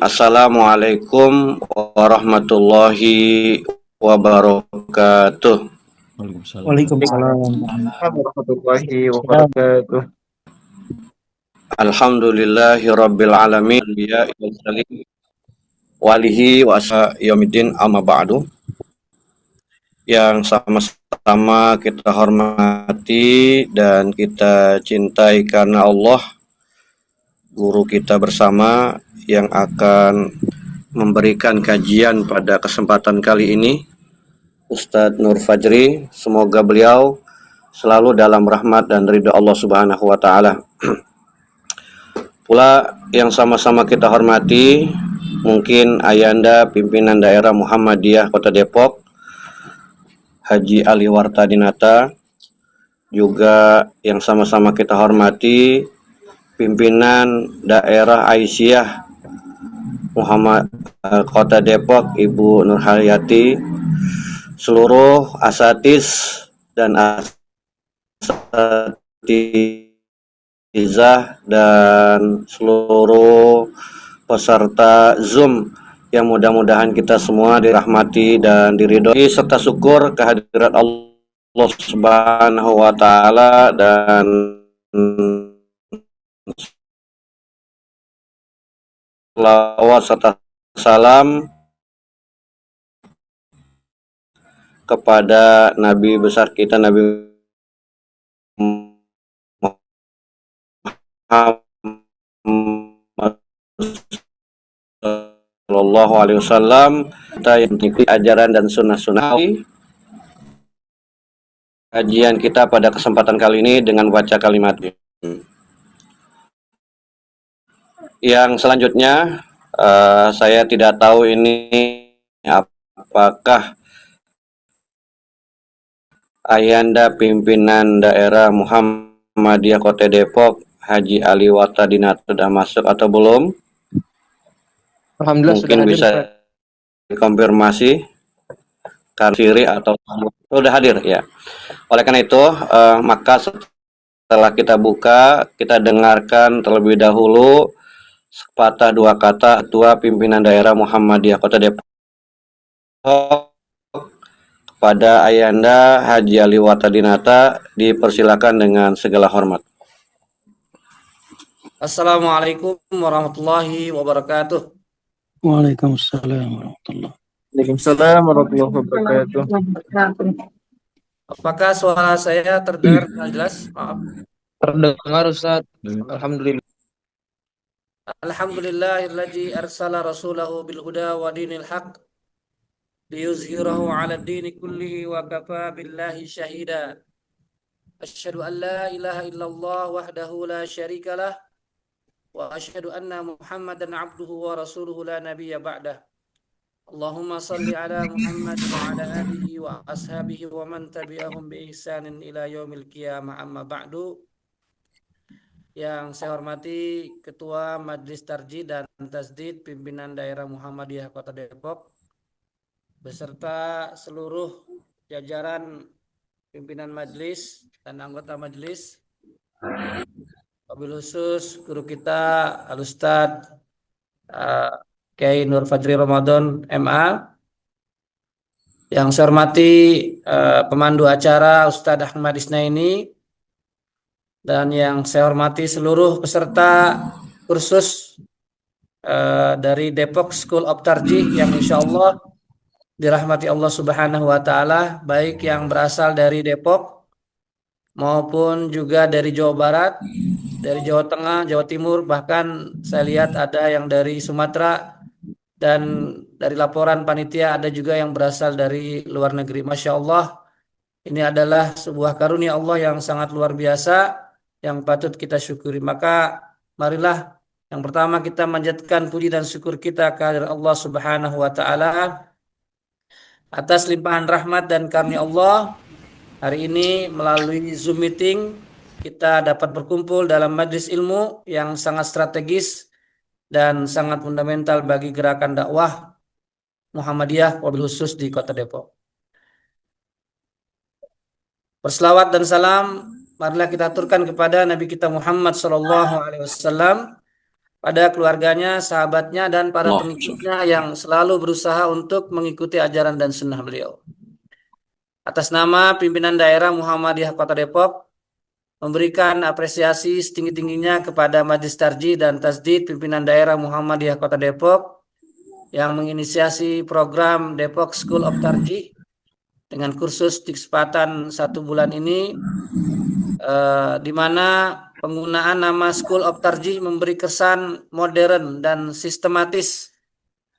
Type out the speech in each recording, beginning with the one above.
Assalamualaikum warahmatullahi wabarakatuh. Waalaikumsalam warahmatullahi wabarakatuh. Alhamdulillahi rabbil alamin ya walihi wa yaumiddin amma ba'du. Yang sama-sama kita hormati dan kita cintai karena Allah, guru kita bersama yang akan memberikan kajian pada kesempatan kali ini, Ustadz Nur Fajri. Semoga beliau selalu dalam rahmat dan ridha Allah Subhanahu wa taala. Pula yang sama-sama kita hormati mungkin Ayanda pimpinan daerah Muhammadiyah Kota Depok, Haji Ali Wartadinata, juga yang sama-sama kita hormati pimpinan daerah Aisyah Muhammad Kota Depok, Ibu Nurhayati, seluruh asatiz dan asatizah dan seluruh peserta Zoom yang mudah-mudahan kita semua dirahmati dan diridhoi, serta syukur kehadirat Allah Subhanahu wa taala dan selawat serta salam kepada Nabi besar kita, Nabi Muhammad Sallallahu Alaihi Wasallam. Kita yang mengikuti ajaran dan sunnah-sunnah. Kajian kita pada kesempatan kali ini dengan baca kalimat. Yang selanjutnya saya tidak tahu ini apakah Ayanda pimpinan daerah Muhammadiyah Kota Depok Haji Ali Wartadinata sudah masuk atau belum? Alhamdulillah mungkin sudah bisa hadir, dikonfirmasi Karsiri atau sudah hadir ya. Oleh karena itu maka setelah kita buka, kita dengarkan terlebih dahulu sepatah dua kata Ketua Pimpinan Daerah Muhammadiyah Kota Depok kepada Ayanda Haji Ali Wartadinata. Dipersilakan dengan segala hormat. Assalamualaikum warahmatullahi wabarakatuh. Waalaikumsalam warahmatullahi. Waalaikumsalam warahmatullahi wabarakatuh. Apakah suara saya terdengar dengan jelas? Maaf. Terdengar Ustaz. Alhamdulillah. Alhamdulillahilladzi arsala rasulahu bil huda wa dinil haq liyuzhirahu 'ala ad-dini kullihi wa kafa billahi syahida. Asyhadu an la ilaha illallah wahdahu la syarikalah wa asyhadu anna Muhammadan 'abduhu wa rasuluhu la nabiyya ba'dah. Allahumma salli ala Muhammad wa ala alihi wa ashabihi wa man tabi'ahum bi ihsanin ila yaumil qiyamah, amma ba'du. Yang saya hormati Ketua Majelis Tarjih dan Tasdid Pimpinan Daerah Muhammadiyah Kota Depok beserta seluruh jajaran pimpinan majelis dan anggota majelis, wabil khusus guru kita Al-Ustadz Kiai Nur Fajri Ramadan MA. Yang saya hormati pemandu acara Ustadz Ahmad Isnaini, dan yang saya hormati seluruh peserta kursus dari Depok School of Tarjih yang insya Allah dirahmati Allah Subhanahu wa taala, baik yang berasal dari Depok maupun juga dari Jawa Barat, dari Jawa Tengah, Jawa Timur, bahkan saya lihat ada yang dari Sumatera, dan dari laporan panitia ada juga yang berasal dari luar negeri. Masya Allah, ini adalah sebuah karunia Allah yang sangat luar biasa yang patut kita syukuri. Maka marilah yang pertama kita manjatkan puji dan syukur kita kehadirat Allah Subhanahu wa taala atas limpahan rahmat dan karunia Allah. Hari ini melalui Zoom meeting kita dapat berkumpul dalam majelis ilmu yang sangat strategis dan sangat fundamental bagi gerakan dakwah Muhammadiyah wabil khusus di Kota Depok. Berselawat dan salam marilah kita aturkan kepada Nabi kita Muhammad Sallallahu Alaihi Wasallam. pada keluarganya, sahabatnya, dan para Allah. pengikutnya yang selalu berusaha untuk mengikuti ajaran dan sunnah beliau. Atas nama pimpinan daerah Muhammadiyah Kota Depok, memberikan apresiasi setinggi-tingginya kepada Majelis Tarjih dan Tasdid pimpinan daerah Muhammadiyah Kota Depok yang menginisiasi program Depok School of Tarjih dengan kursus di kesempatan 1 bulan ini, di mana penggunaan nama School of Tarjih memberi kesan modern dan sistematis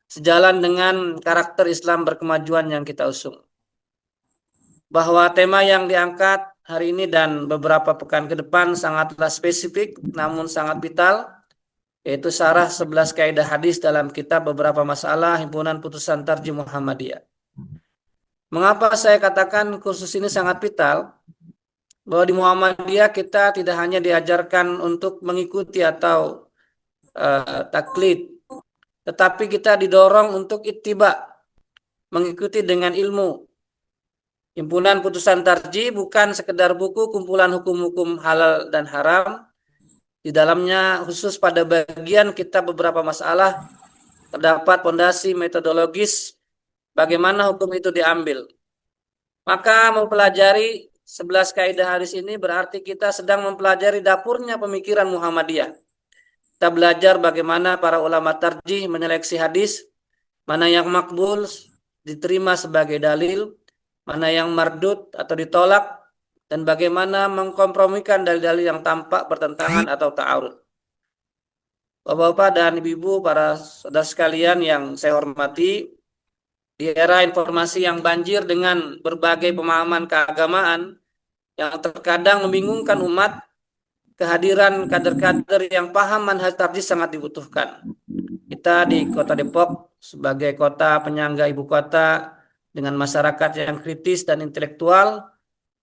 sejalan dengan karakter Islam berkemajuan yang kita usung. Bahwa tema yang diangkat hari ini dan beberapa pekan ke depan sangatlah spesifik namun sangat vital, yaitu syarah 11 kaidah hadis dalam kitab Beberapa Masalah Himpunan Putusan Tarjih Muhammadiyah. Mengapa saya katakan kursus ini sangat vital? Bahwa di Muhammadiyah kita tidak hanya diajarkan untuk mengikuti atau taklid, tetapi kita didorong untuk ittiba, mengikuti dengan ilmu. Himpunan Putusan Tarjih bukan sekedar buku kumpulan hukum-hukum halal dan haram. Di dalamnya khusus pada bagian kitab Beberapa Masalah terdapat fondasi metodologis bagaimana hukum itu diambil. Maka mempelajari 11 kaidah hadis ini berarti kita sedang mempelajari dapurnya pemikiran Muhammadiyah. Kita belajar bagaimana para ulama tarjih menyeleksi hadis, mana yang makbul diterima sebagai dalil, mana yang mardud atau ditolak, dan bagaimana mengkompromikan dalil-dalil yang tampak bertentangan atau ta'arud. Bapak-bapak dan ibu-ibu, para saudara sekalian yang saya hormati, di era informasi yang banjir dengan berbagai pemahaman keagamaan yang terkadang membingungkan umat, kehadiran kader-kader yang paham manhaj tarjih sangat dibutuhkan. Kita di Kota Depok sebagai kota penyangga ibu kota dengan masyarakat yang kritis dan intelektual,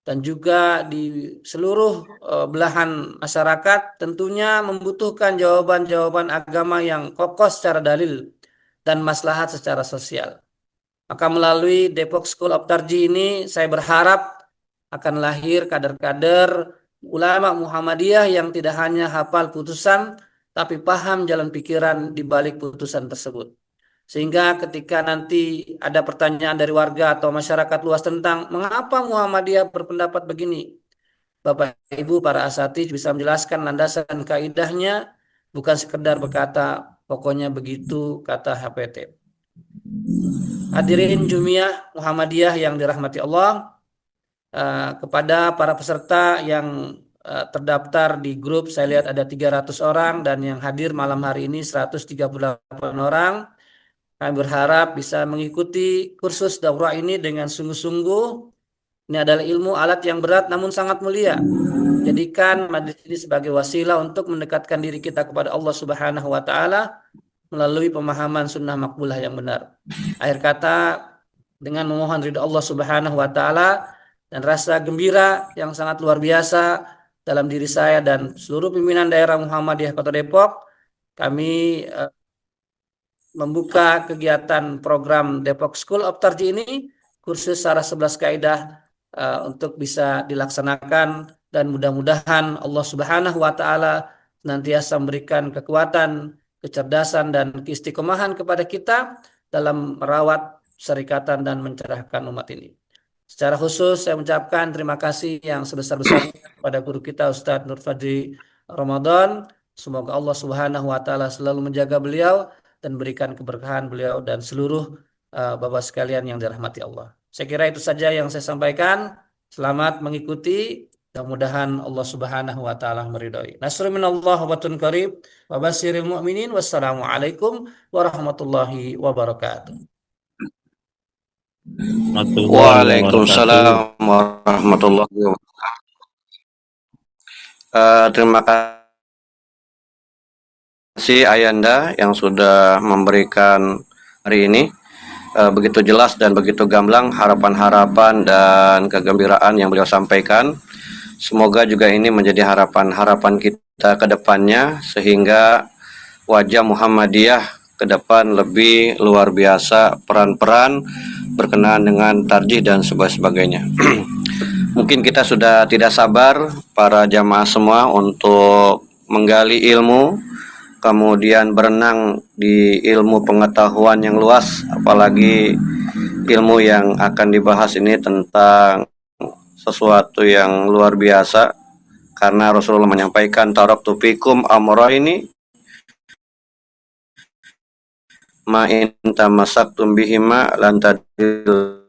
dan juga di seluruh belahan masyarakat tentunya membutuhkan jawaban-jawaban agama yang kokoh secara dalil dan maslahat secara sosial. Maka melalui Depok School of Tarjih ini saya berharap akan lahir kader-kader ulama Muhammadiyah yang tidak hanya hafal putusan tapi paham jalan pikiran di balik putusan tersebut. Sehingga ketika nanti ada pertanyaan dari warga atau masyarakat luas tentang mengapa Muhammadiyah berpendapat begini, Bapak Ibu para asatidz bisa menjelaskan landasan kaidahnya, bukan sekedar berkata pokoknya begitu kata HPT. Hadirin Jumiyah Muhammadiyah yang dirahmati Allah, kepada para peserta yang terdaftar di grup, saya lihat ada 300 orang dan yang hadir malam hari ini 138 orang. Kami berharap bisa mengikuti kursus daurah ini dengan sungguh-sungguh. Ini adalah ilmu alat yang berat namun sangat mulia. Jadikan majelis ini sebagai wasilah untuk mendekatkan diri kita kepada Allah Subhanahu wa Ta'ala melalui pemahaman sunnah makbulah yang benar. Akhir kata, dengan memohon ridha Allah Subhanahu wa Ta'ala dan rasa gembira yang sangat luar biasa dalam diri saya dan seluruh pimpinan daerah Muhammadiyah Kota Depok, kami membuka kegiatan program Depok School of Tarjih ini, kursus syarah 11 kaidah untuk bisa dilaksanakan, dan mudah-mudahan Allah Subhanahu wa Ta'ala senantiasa memberikan kekuatan, kecerdasan dan keistiqomahan kepada kita dalam merawat syarikatan dan mencerahkan umat ini. Secara khusus saya mengucapkan terima kasih yang sebesar-besarnya kepada guru kita Ustadz Nur Fadli Ramadan. Semoga Allah Subhanahu wa Ta'ala selalu menjaga beliau dan berikan keberkahan beliau dan seluruh bapak sekalian yang dirahmati Allah. Saya kira itu saja yang saya sampaikan. Selamat mengikuti. Mudah-mudahan Allah Subhanahu wa Ta'ala meridhai. Nasrun minallah wa batun qarib wa basyiril mu'minin. Wassalamualaikum warahmatullahi wabarakatuh. Waalaikumsalam warahmatullahi wabarakatuh. Terima kasih Ayanda yang sudah memberikan hari ini begitu jelas dan begitu gamblang harapan-harapan dan kegembiraan yang beliau sampaikan. Semoga juga ini menjadi harapan-harapan kita ke depannya sehingga wajah Muhammadiyah ke depan lebih luar biasa, peran-peran berkenaan dengan tarjih dan sebagainya. Mungkin kita sudah tidak sabar para jamaah semua untuk menggali ilmu, kemudian berenang di ilmu pengetahuan yang luas, apalagi ilmu yang akan dibahas ini tentang sesuatu yang luar biasa, karena Rasulullah menyampaikan taraktu fikum amrayni ma in tamassaktum bihima lan tadilla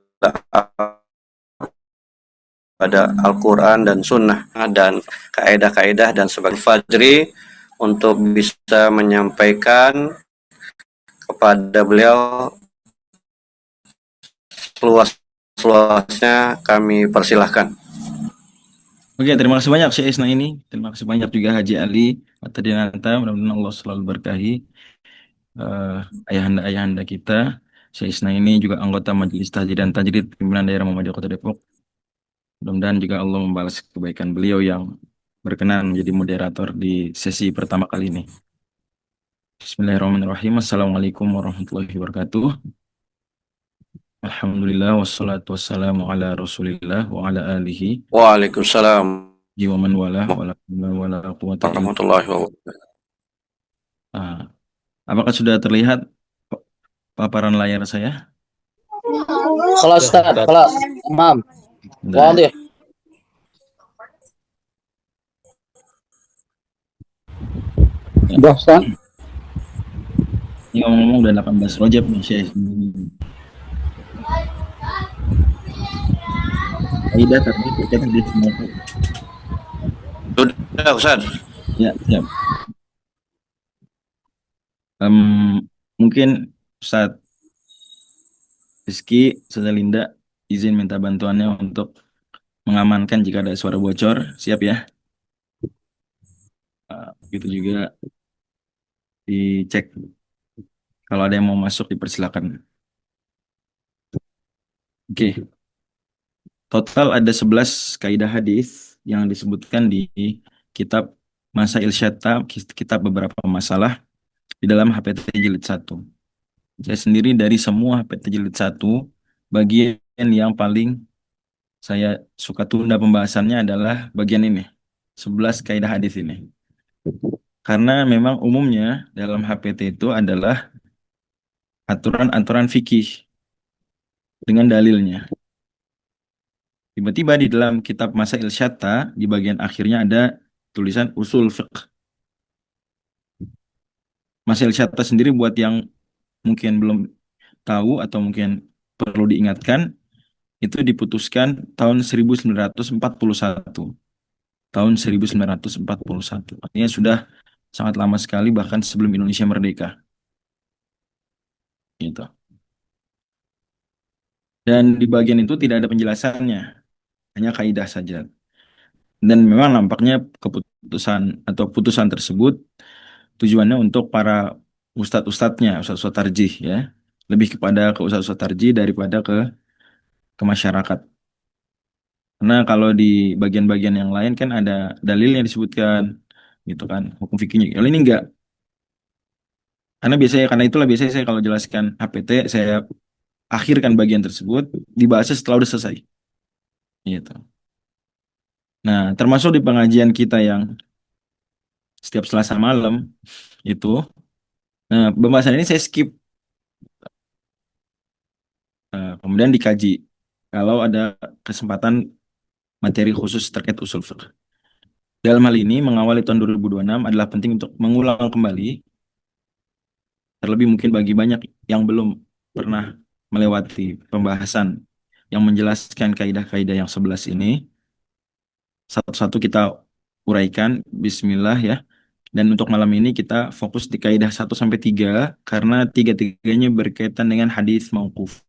pada Al-Quran dan Sunnah dan kaedah-kaedah dan sebagai Fajri untuk bisa menyampaikan kepada beliau seluas-luasnya, kami persilahkan. Oke, terima kasih banyak Syekh Isna ini. Terima kasih banyak juga Haji Ali Atadinata. Mudah-mudahan Allah selalu berkahi ayahanda-ayahanda kita. Syekh Isna ini juga anggota Majelis Tahjid dan Tajrid Pimpinan Daerah Muhammadiyah Kota Depok. Mudah-mudahan juga Allah membalas kebaikan beliau yang berkenan menjadi moderator di sesi pertama kali ini. Bismillahirrahmanirrahim. Assalamualaikum warahmatullahi wabarakatuh. Alhamdulillah wassalatu wassalamu ala Rasulillah wa ala alihi Waalaikumsalam wa man wala wala quwwata illa warahmatullahi wabarakatuh. billah. Apakah sudah terlihat paparan layar saya? Kelas Ustaz, kelas. Mam. Wadih. Udah, Ustaz. Ini ngomong-ngomong udah 18 Rajab nih, Syekh. Aidah tadi berkaitan di semua. Sudah, Ustaz. Ya, siap. Mungkin Ustaz Rizky, Ustaz Linda izin minta bantuannya untuk mengamankan jika ada suara bocor. Siap ya? Gitu juga dicek. Kalau ada yang mau masuk dipersilakan. Oke. Total ada 11 kaidah hadis yang disebutkan di kitab Masail Syatta, kitab beberapa masalah di dalam HPT Jilid 1. Saya sendiri dari semua HPT Jilid 1, bagian yang paling saya suka tunda pembahasannya adalah bagian ini, 11 kaidah hadis ini. Karena memang umumnya dalam HPT itu adalah aturan-aturan fikih dengan dalilnya. Tiba-tiba di dalam kitab Masail Syatta, di bagian akhirnya ada tulisan usul fiqh. Masail Syatta sendiri buat yang mungkin belum tahu atau mungkin perlu diingatkan, itu diputuskan tahun 1941. Tahun 1941. Artinya sudah sangat lama sekali, bahkan sebelum Indonesia merdeka. Gitu. Dan di bagian itu tidak ada penjelasannya, hanya kaidah saja. Dan memang nampaknya keputusan atau putusan tersebut tujuannya untuk para ustadz-ustadznya, ustadz-ustadz tarjih ya. Lebih kepada ke ustadz-ustadz tarjih daripada ke masyarakat. Karena kalau di bagian-bagian yang lain kan ada dalil yang disebutkan gitu kan, hukum fikihnya. Kalau ini enggak. Karena itulah biasanya saya kalau jelaskan HPT saya akhirkan bagian tersebut, dibahasnya setelah udah selesai. Gitu. Nah, termasuk di pengajian kita yang setiap Selasa malam itu, pembahasan ini saya skip. Kemudian dikaji. Kalau ada kesempatan materi khusus terkait usul fiqh. Dalam hal ini, mengawali tahun 2026 adalah penting untuk mengulang kembali, terlebih mungkin bagi banyak yang belum pernah melewati pembahasan yang menjelaskan kaidah-kaidah yang 11 ini. Satu-satu kita uraikan, bismillah ya. Dan untuk malam ini kita fokus di kaidah 1 sampai 3 karena tiga-tiganya berkaitan dengan hadis mauquf.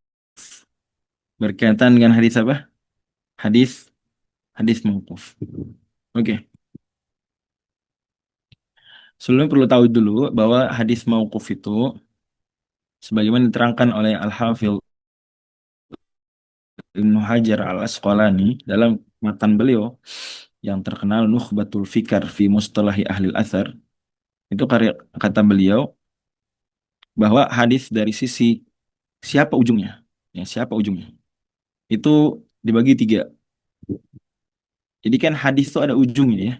Berkaitan dengan hadis apa? Hadis mauquf. Oke. Sebelumnya perlu tahu dulu bahwa hadis mauquf itu sebagaimana diterangkan oleh Al-Hafidh Ibnu Hajar Al-Asqalani dalam matan beliau yang terkenal Nukhbatul Fikar fi Mustalahi Ahli Al-Athar, itu kata beliau bahwa hadis dari sisi siapa ujungnya, ya siapa ujungnya, itu dibagi 3. Jadi kan hadis itu ada ujungnya ya.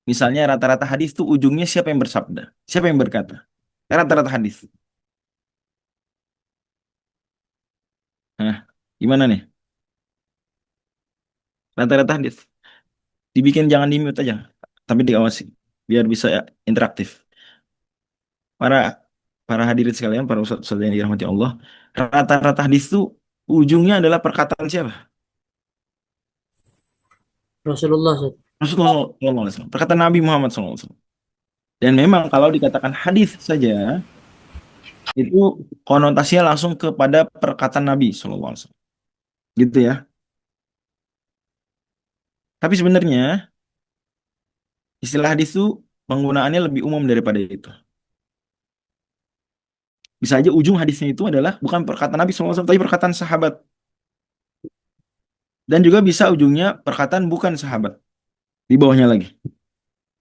Misalnya rata-rata hadis itu ujungnya siapa yang bersabda? Siapa yang berkata? Rata-rata hadis. Nah, gimana nih? Rata-rata hadis. Dibikin jangan di mute aja, tapi diawasi biar bisa ya, interaktif. Para para hadirin sekalian, para ustadz yang dirahmati Allah, rata-rata hadis itu ujungnya adalah perkataan siapa? Rasulullah, Ustaz. Rasulullah SAW. Perkataan Nabi Muhammad SAW. Dan memang kalau dikatakan hadis saja, itu konotasinya langsung kepada perkataan Nabi SAW. Gitu ya. Tapi sebenarnya istilah hadis itu penggunaannya lebih umum daripada itu. Bisa aja ujung hadisnya itu adalah bukan perkataan Nabi SAW, tapi perkataan sahabat. Dan juga bisa ujungnya perkataan bukan sahabat. Di bawahnya lagi.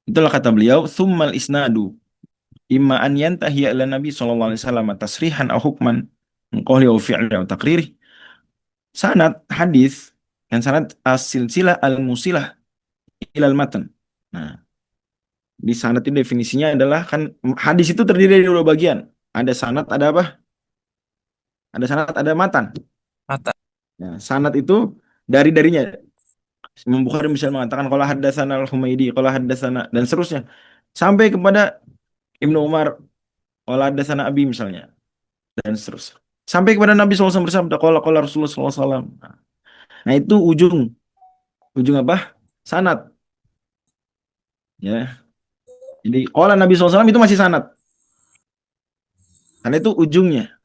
Itulah kata beliau, "Tsummal isnadu imma an yantahi ila Nabi sallallahu alaihi wasallam tasrihan aw hukman min qawli aw fi'li aw taqriri." Sanad hadis dan sanad as-silsilah al-musilah ilal matan. Nah, di sanad itu definisinya adalah kan hadis itu terdiri dari dua bagian. Ada sanad, ada apa? Ada sanad, ada matan. Mata. Nah, sanad itu dari-darinya. Imam Bukhari misalnya mengatakan qala haddatsana al-Humaidi, qala haddatsana dan seterusnya. Sampai kepada Ibnu Umar, qala haddatsana Abi misalnya dan seterusnya. Sampai kepada Nabi SAW bersabda qala Rasulullah SAW. Nah, itu ujung apa? Sanad. Ya. Jadi qala Nabi SAW itu masih sanad. Karena itu ujungnya.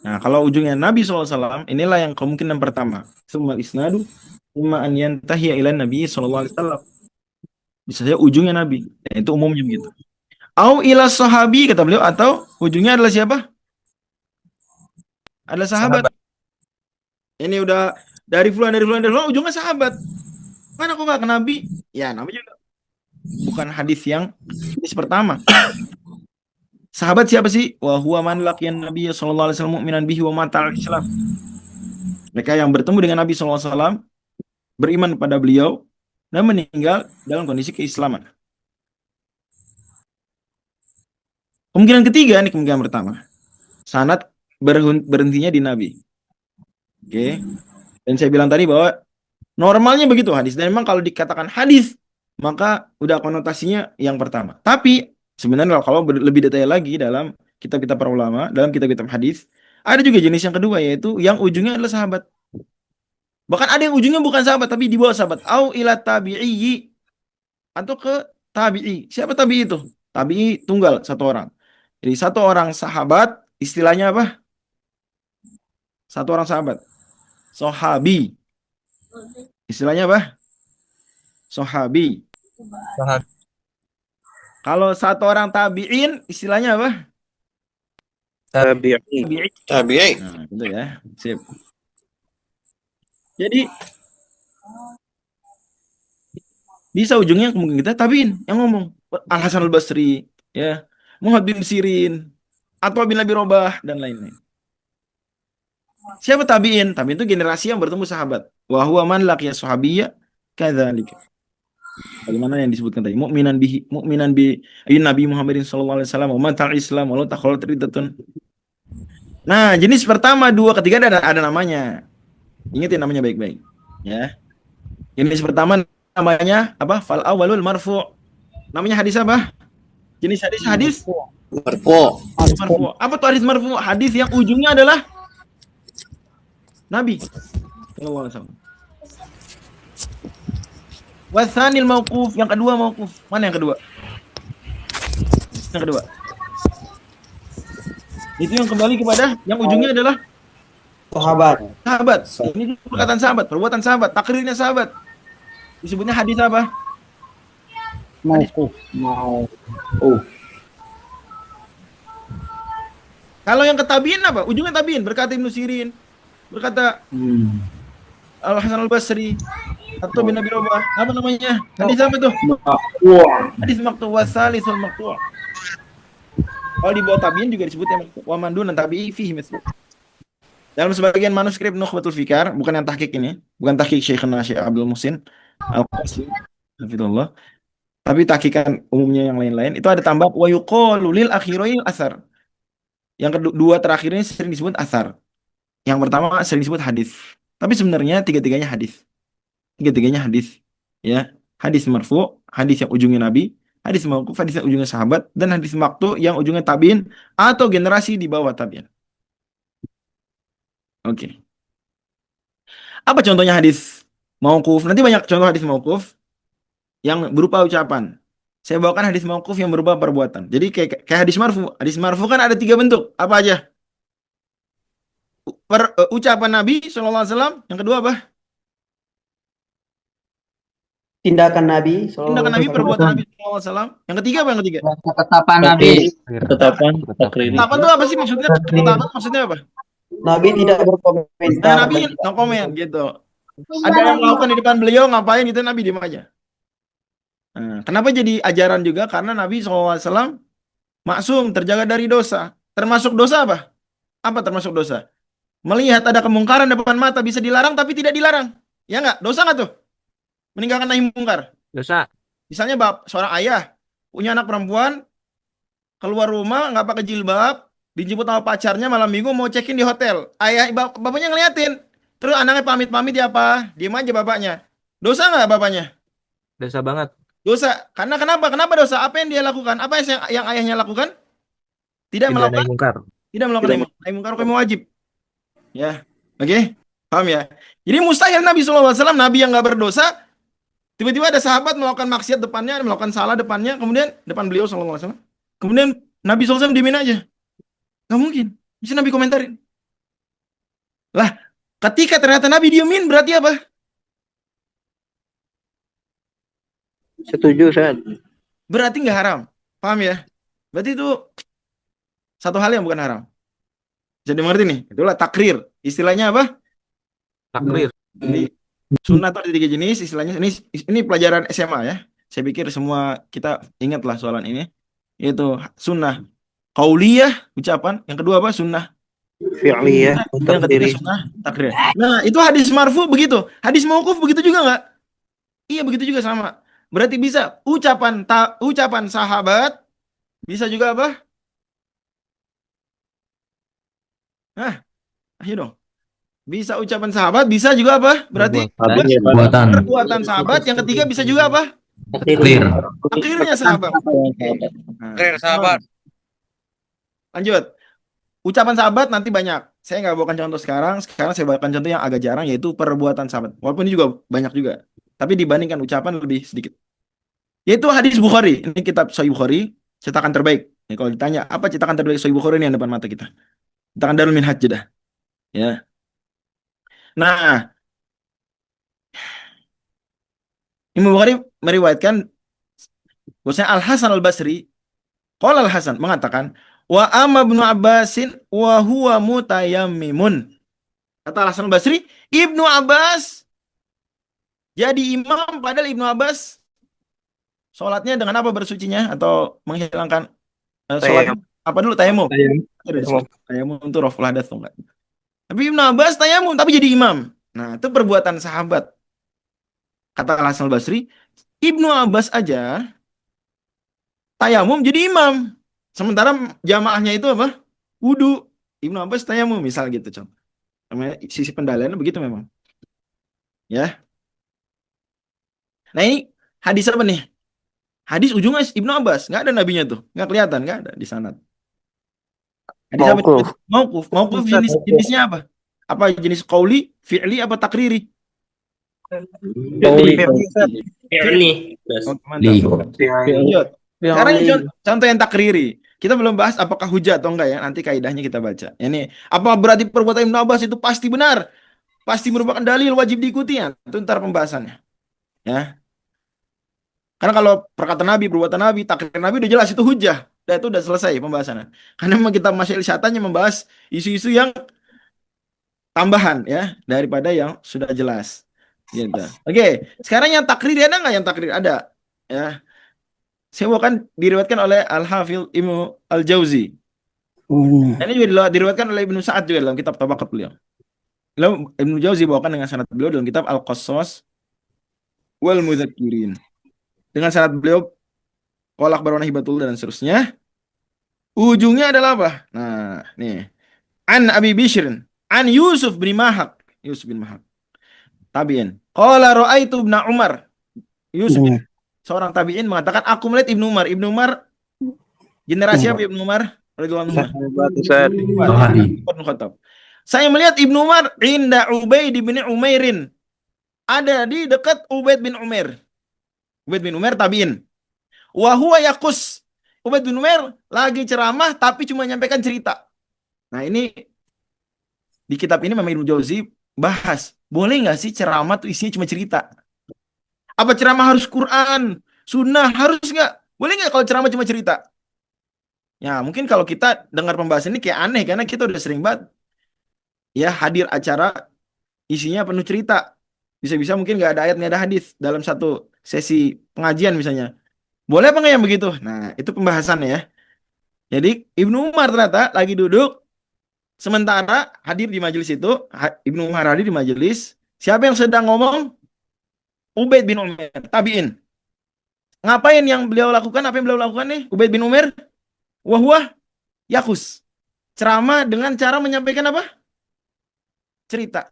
Nah, kalau ujungnya Nabi SAW, inilah yang kemungkinan pertama. Summa isnadu imma an yantahiya ila Nabi SAW. Bisa saja ujungnya Nabi. Ya, itu umumnya begitu. Au ila sahabi, kata beliau, atau ujungnya adalah siapa? Adalah sahabat. Ini udah dari fulan, ujungnya sahabat. Mana kok nggak ke Nabi? Ya, Nabi juga bukan hadis yang hadis pertama. Sahabat siapa sih? Wa huwa man laqiyan Nabi sallallahu alaihi wasallam mu'minan bihi wa mata al-Islam. Mereka yang bertemu dengan Nabi sallallahu alaihi wasallam, beriman pada beliau dan meninggal dalam kondisi keislaman. Kemungkinan ketiga, ini kemungkinan pertama. Sanad berhentinya di Nabi. Oke. Dan saya bilang tadi bahwa normalnya begitu hadis. Dan memang kalau dikatakan hadis, maka udah konotasinya yang pertama. Tapi sebenarnya kalau lebih detail lagi dalam kitab-kitab para ulama, dalam kitab-kitab hadis, ada juga jenis yang kedua, yaitu yang ujungnya adalah sahabat. Bahkan ada yang ujungnya bukan sahabat, tapi di bawah sahabat. Au ila tabi'i, atau ke tabi'i. Siapa tabi'i itu? Tabi'i tunggal, satu orang. Jadi satu orang sahabat, istilahnya apa? Satu orang sahabat. Sahabi. Istilahnya apa? Sahabi. Kalau satu orang tabi'in, istilahnya apa? Tabi'i. Tabi'i. Nah, gitu ya. Sip. Jadi bisa ujungnya mungkin kita tabi'in yang ngomong. Al-Hasan al-Basri, ya. Muhammad bin Sirin, atau bin Abi Robah dan lain-lain. Siapa tabi'in? Tabi'in itu generasi yang bertemu sahabat. Wa huwa man laqiya sahabiyya kadzalika. Bagaimana yang disebutkan tadi? Mu'minan bi Nabi Muhammadin sallallahu alaihi wasallam wa matal Islam wa takhalat riddatun. Nah, jenis pertama, dua, ketiga ada namanya. Ingatin namanya baik-baik, ya. Jenis pertama namanya apa? Fal awwalul marfu'. Namanya hadis apa? Jenis hadis Marfu'. marfu'. Apa tuh hadis marfu'? Hadis yang ujungnya adalah Nabi sallallahu alaihi wasallam. Wasanil mauquf, yang kedua mauquf. Mana yang kedua? Yang kedua. Itu yang kembali kepada yang ujungnya adalah Sahabat. sahabat. Ini perkataan sahabat, perbuatan sahabat, takrirnya sahabat. Disebutnya hadis apa? Mauquf. Kalau yang ketabiin apa? Ujungnya tabiin. Berkata Ibnu Sirin, berkata Al-Hasan al-Basri, atau bin Abi Robah. Apa namanya? Hadis apa tuh? Hadis maqtu' wasalisul maqtu'. Kalau di bawah tabiin juga disebutnya wa mandun tabi'i fihi mithlu. Dalam sebagian manuskrip Nukhbatul Fikar, bukan yang tahqiq ini, bukan tahqiq Syekhna Syekh Abdul Muhsin Al-Qasim, hafizallah. Tapi tahqiqan umumnya yang lain-lain itu ada tambah wa yuqalu lil akhirail asar. Yang kedua terakhirnya sering disebut asar. Yang pertama sering disebut hadis. Tapi sebenarnya tiga-tiganya hadis. Tiga-tiganya hadis. Ya, hadis marfu, hadis yang ujungnya Nabi, hadis mauquf, hadis yang ujungnya sahabat, dan hadis maqtu yang ujungnya tabiin atau generasi di bawah tabiin. Oke. Apa contohnya hadis mauquf? Nanti banyak contoh hadis mauquf yang berupa ucapan. Saya bawakan hadis mauquf yang berupa perbuatan. Jadi kayak hadis marfu. Hadis marfu kan ada tiga bentuk. Apa aja? Ucapan Nabi SAW. Yang kedua apa? Tindakan Nabi Tindakan Nabi, perbuatan Nabi SAW. Yang ketiga apa yang ketiga? Ketetapan Nabi. Ketetapan takriri. Ketetapan itu apa sih maksudnya? Ketetapan maksudnya apa? Nabi tidak Nah, berkomentar. Nabi no comment gitu. Ada yang melakukan di depan beliau, ngapain gitu, Nabi diam aja. Nah, kenapa jadi ajaran juga? Karena Nabi SAW maksum, terjaga dari dosa. Termasuk dosa apa? Apa termasuk dosa? Melihat ada kemungkaran depan mata bisa dilarang tapi tidak dilarang. Ya nggak? Dosa nggak tuh? Meninggalkan nahi mungkar. Dosa. Misalnya seorang ayah punya anak perempuan, keluar rumah nggak pakai jilbab, dijemput sama pacarnya malam minggu mau check-in di hotel. Ayah bapaknya ngeliatin. Terus anaknya pamit-pamit ya apa? Diam aja bapaknya. Dosa nggak bapaknya? Dosa banget. Dosa. Karena kenapa? Kenapa dosa? Apa yang dia lakukan? Apa yang ayahnya lakukan? Tidak Tidak melakukan. naik mungkar. Tidak melakukan nahi mungkar, hukum wajib. Ya, oke, paham ya? Jadi mustahil Nabi SAW, Nabi yang nggak berdosa, tiba-tiba ada sahabat melakukan maksiat depannya, melakukan salah depannya, kemudian depan beliau SAW, kemudian Nabi SAW diemin aja, nggak mungkin. Bisa Nabi komentarin. Lah, ketika ternyata Nabi diemin, berarti apa? Setuju, Ustaz. Berarti nggak haram, paham ya? Berarti itu satu hal yang bukan haram. Jadi mengerti nih, itulah takrir. Istilahnya apa? Takrir. Jadi sunnah itu ada tiga jenis, istilahnya ini pelajaran SMA ya. Saya pikir semua kita ingatlah soalan ini, yaitu sunnah qauliyah, ucapan. Yang kedua apa? Sunnah Fi'liyah. yang ketiga sunnah takrir. Nah, itu hadis marfu begitu. Hadis mauquf begitu juga nggak? Iya, begitu juga sama. Berarti bisa ucapan sahabat, bisa juga apa? Nah, ayo dong. Bisa ucapan sahabat, bisa juga apa? Berarti perbuatan sahabat. Yang ketiga bisa juga apa? Akhirnya sahabat. Nah, sahabat. lanjut. Ucapan sahabat nanti banyak. Saya nggak bawakan contoh sekarang. Sekarang saya bawakan contoh yang agak jarang, yaitu perbuatan sahabat. Walaupun ini juga banyak juga. Tapi dibandingkan ucapan lebih sedikit. Yaitu hadis Bukhari. Ini kitab Sahih Bukhari, cetakan terbaik. Ya, kalau ditanya, apa cetakan terbaik Sahih Bukhari ini yang depan mata kita? Cetakan Darul Minhaj dah. Ya. Nah, Imam Bukhari meriwayatkan bahwasanya Al Hasan Al Basri, qala Al Hasan mengatakan, wa amma Ibnu Abbasin wa huwa mutayammimun. Kata Al Hasan Al Basri, Ibnu Abbas jadi imam, padahal Ibnu Abbas sholatnya dengan apa bersucinya atau menghilangkan sholat apa dulu? Tayamum. Tayamum itu raful hadas enggak? Tapi Ibnu Abbas tayamum tapi jadi imam. Nah, itu perbuatan sahabat. Kata Al Hasan Al Basri, Ibnu Abbas aja tayamum jadi imam. Sementara jamaahnya itu apa? Wudu. Ibnu Abbas tayamum misal gitu, contoh. Sisi pendaliannya begitu memang. Ya. Nah, ini hadis apa nih? Hadis ujungnya Ibnu Abbas, nggak ada nabinya tuh, nggak kelihatan, nggak ada di sanad. Hadis apa? Mauquf. Mauquf jenisnya apa? Apa jenis qauli, fi'li, apa takriri? Fi'li. Oh, mantap. Lanjut. Sekarang ini contoh yang takriri. Kita belum bahas apakah hujah atau enggak ya. Nanti kaidahnya kita baca. Ini apa berarti perbuatan Ibnu Abbas itu pasti benar? Pasti merupakan dalil wajib diikuti ya. Itu ntar pembahasannya. Ya. Karena kalau perkataan Nabi, perbuatan Nabi, takrir Nabi udah jelas itu hujah. Dan itu udah selesai pembahasannya. Karena memang kita masih syaitannya membahas isu-isu yang tambahan ya daripada yang sudah jelas. Gitu. Oke, sekarang yang takrir ada nggak yang takrir? Ada. Ya. Saya bahkan diriwayatkan oleh Al-Hafidz Ibnu Al-Jauzi. Ini juga diriwayatkan oleh Ibnu Sa'ad juga dalam kitab Tabaqat beliau. Ibnu Jauzi bawakan dengan sanad beliau dalam kitab Al-Qassas wal Mudzakirin. Dengan sanad beliau qala akhbarana Hibatullah dan seterusnya. Ujungnya adalah apa? Nah, nih. An Abi Bishrin, an Yusuf bin Mahak. Yusuf bin Mahak. Tabi'in. Qala ra'aitu ibn Umar. Yusuf bin seorang tabi'in mengatakan aku melihat Ibnu Umar. Ibnu Umar generasi apa Ibnu Umar? Radhiyallahu anhu. Ustaz. Umar bin Khattab. Saya melihat Ibnu Umar inda Ubaid bin Umairin. Ada di dekat Ubaid bin Umair. Ubaid bin Umair tabi'in. Wa huwa yaqus. Ubaid bin Umair lagi ceramah tapi cuma nyampaikan cerita. Nah, ini di kitab ini Imam Ibnu Jauzi bahas, boleh nggak sih ceramah tuh isinya cuma cerita? Apa ceramah harus Quran, Sunnah, harus nggak? Boleh nggak kalau ceramah cuma cerita? Ya, mungkin kalau kita dengar pembahasan ini kayak aneh karena kita udah sering banget ya hadir acara isinya penuh cerita. Bisa-bisa mungkin nggak ada ayat, nggak ada hadis dalam satu sesi pengajian misalnya. Boleh apa nggak yang begitu? Nah, itu pembahasannya ya. Jadi Ibnu Umar ternyata lagi duduk, sementara hadir di majelis itu, Ibnu Umar hadir di majelis. Siapa yang sedang ngomong? Ubaid bin Umair, tabi'in. Ngapain yang beliau lakukan? Apa yang beliau lakukan nih? Ubaid bin Umair, wahwah yakus. Ceramah dengan cara menyampaikan apa? Cerita.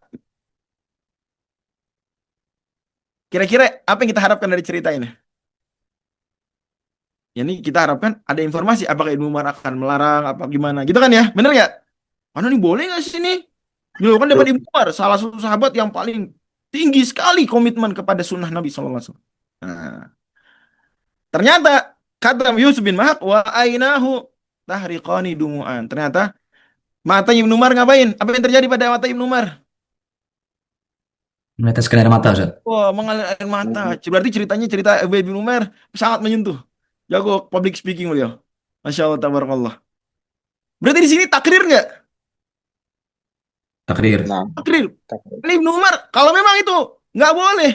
Kira-kira apa yang kita harapkan dari cerita ini? Ya, ini kita harapkan ada informasi apakah Ibnu Umar akan melarang apa gimana gitu kan ya, bener nggak? Mana nih boleh nggak sih ini? Beliau kan dapat Ibnu Umar salah satu sahabat yang paling tinggi sekali komitmen kepada sunnah Nabi SAW. Nah, ternyata kata Yusuf bin Mahak wa ainahu tahriqani dumu'an. Ternyata mata Ibnu Umar ngapain? Apa yang terjadi pada mata Ibnu Umar? Meneteskan air mata, Ustaz. Wah, mengalir air mata. Berarti ceritanya cerita Ubaid bin Umar sangat menyentuh. Jago public speaking beliau. Masya Allah, tabarakallah. Berarti di sini takrir nggak? Takrir. Takrir. Ini Ibnu Umar, kalau memang itu nggak boleh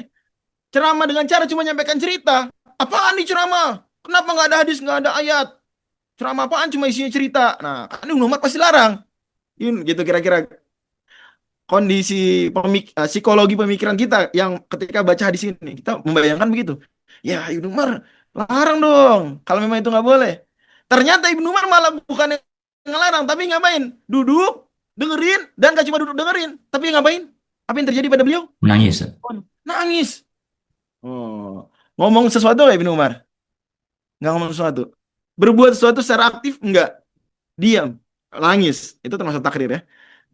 ceramah dengan cara cuma nyampaikan cerita. Apaan nih ceramah? Kenapa nggak ada hadis, nggak ada ayat? Ceramah apaan cuma isinya cerita? Nah, kan Ibnu Umar pasti larang. Gitu kira-kira kondisi psikologi pemikiran kita yang ketika baca hadis ini. Kita membayangkan begitu. Ya, Ibnu Umar larang dong. Kalau memang itu nggak boleh. Ternyata Ibnu Umar malah bukan yang ngelarang, tapi ngapain? Duduk, dengerin, dan gak cuma duduk dengerin. Tapi ngapain? Apa yang terjadi pada beliau? Menangis. Nangis. Oh. Ngomong sesuatu ya Ibnu Umar? Nggak ngomong sesuatu. Berbuat sesuatu secara aktif? Enggak. Diam. Nangis. Itu termasuk takrir ya.